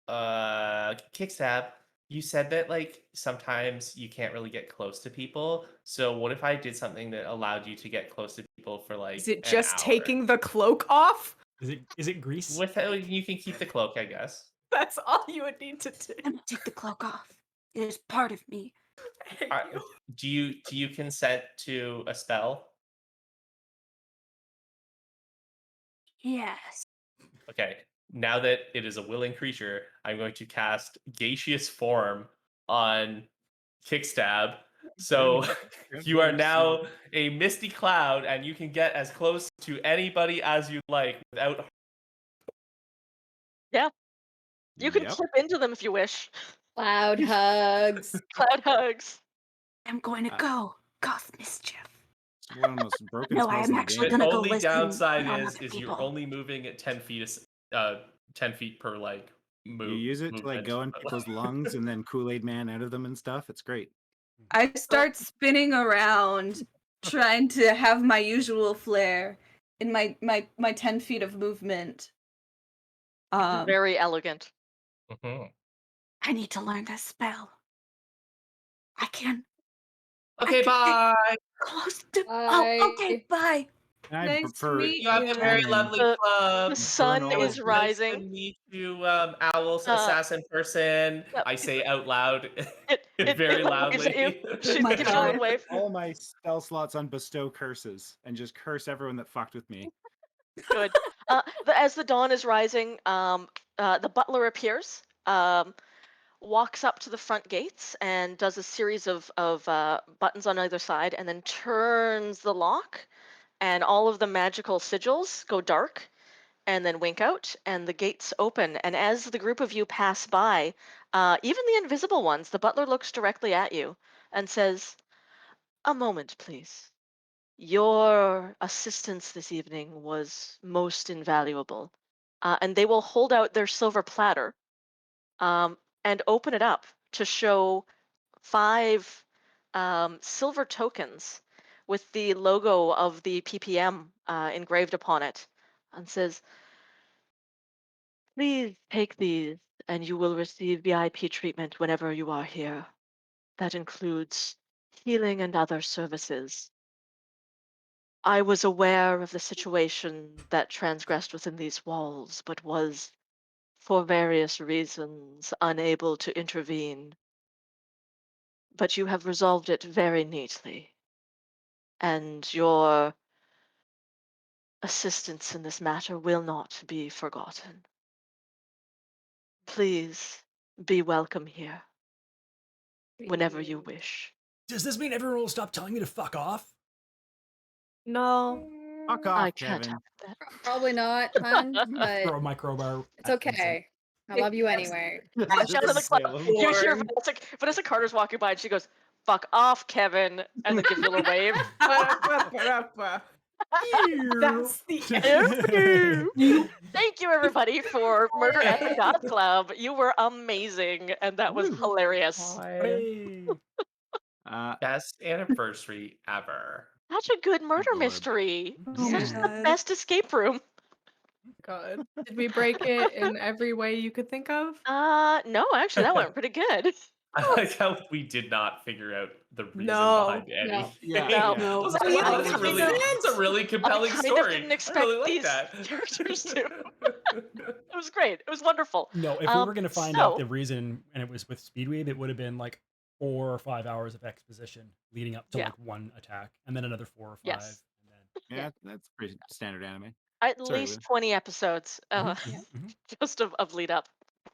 Kickstab, you said that like sometimes you can't really get close to people. So what if I did something that allowed you to get close to people for like Is it an just hour? taking the cloak off? Is it grease? Without you can keep the cloak, I guess. That's all you would need to do. I'm gonna take the cloak off. It is part of me. Thank Are- you. do you consent to a spell? Yes. Okay. Now that it is a willing creature, I'm going to cast Gaseous Form on Kickstab. So you are now a misty cloud, and you can get as close to anybody as you like without. Yeah, you can Yep. clip into them if you wish. Cloud hugs. Cloud hugs. I'm going to Uh, go cause mischief. It's one of the most broken No, spells I'm in the actually game. The gonna go only listen downside on is other you're people. only moving at 10 feet, 10 feet per like You move. use it to, like, movement. go in people's lungs and then Kool-Aid Man out of them and stuff. It's great. I start spinning around, trying to have my usual flair in my 10 feet of movement. Very elegant. Mhm. I need to learn this spell. I can. Okay, bye. Close to. Oh, okay. Bye. I Nice to prefer meet You have a very you. lovely The club. sun It was is Infernal. nice to rising. meet you, Owl's Uh, assassin person. yeah, I say out loud, it very like waves at you. loudly. She My gives you a little God. wave. All my spell slots on bestow curses and just curse everyone that fucked with me. Good. As the dawn is rising, the butler appears, walks up to the front gates, and does a series of buttons on either side, and then turns the lock, and all of the magical sigils go dark, and then wink out, and the gates open. And as the group of you pass by, even the invisible ones, the butler looks directly at you and says, "A moment, please. Your assistance this evening was most invaluable." And they will hold out their silver platter, and open it up to show 5 silver tokens with the logo of the PPM engraved upon it, and says, "Please take these, and you will receive VIP treatment whenever you are here. That includes healing and other services. I was aware of the situation that transgressed within these walls, but was, for various reasons, unable to intervene. But you have resolved it very neatly, and your assistance in this matter will not be forgotten. Please be welcome here whenever you wish." Does this mean everyone will stop telling me to fuck off? No. Fuck I off, can't Kevin. help that. Probably not, hun, but Throw a microbar. it's at Vincent. okay. I love you anyway. Walk Just down to the club. Salem. You hear Lord. Vanessa Carter's walking by, and she goes, "Fuck off, Kevin," and then gives you a little wave. That's the Thank you, everybody, for Murder at the Goth Club. You were amazing, and that was Woo. hilarious. Hooray. Best anniversary ever. Such a good murder Lord. mystery. Oh my Such the God. best escape room. God. Did we break it in every way you could think of? No, actually, that went pretty good. I like how we did not figure out the reason No. behind anything. Yeah, No. I yeah. was No. like, wow, I that's a kind really, of, that's a really compelling kind of story. didn't I expect really like these that. characters to. It was great. It was wonderful. No, if we were going to find out the So, reason and it was with Speedweave, it would have been like 4 or 5 hours of exposition leading up to yeah, like one attack and then another 4 or 5. yes. And then... Yeah, that's pretty standard anime. At Sorry, least Lou. 20 episodes Yeah. just of lead up.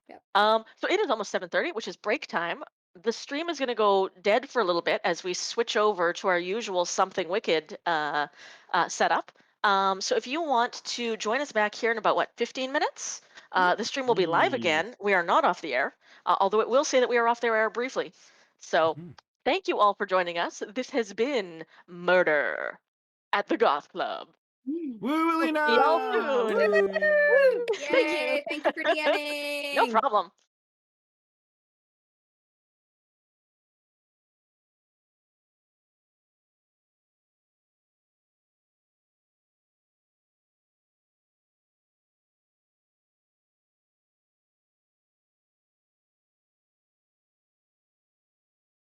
Yep. So it is almost 7:30, which is break time. The stream is going to go dead for a little bit as we switch over to our usual Something Wicked setup. So if you want to join us back here in about, 15 minutes? The stream will be live Yee. again. We are not off the air, although it will say that we are off the air briefly. So thank you all for joining us. This has been Murder at the Goth Club. Woo, See y'all Alina! soon. Woo! Thank you. Yay! Thank you for No DMing. problem.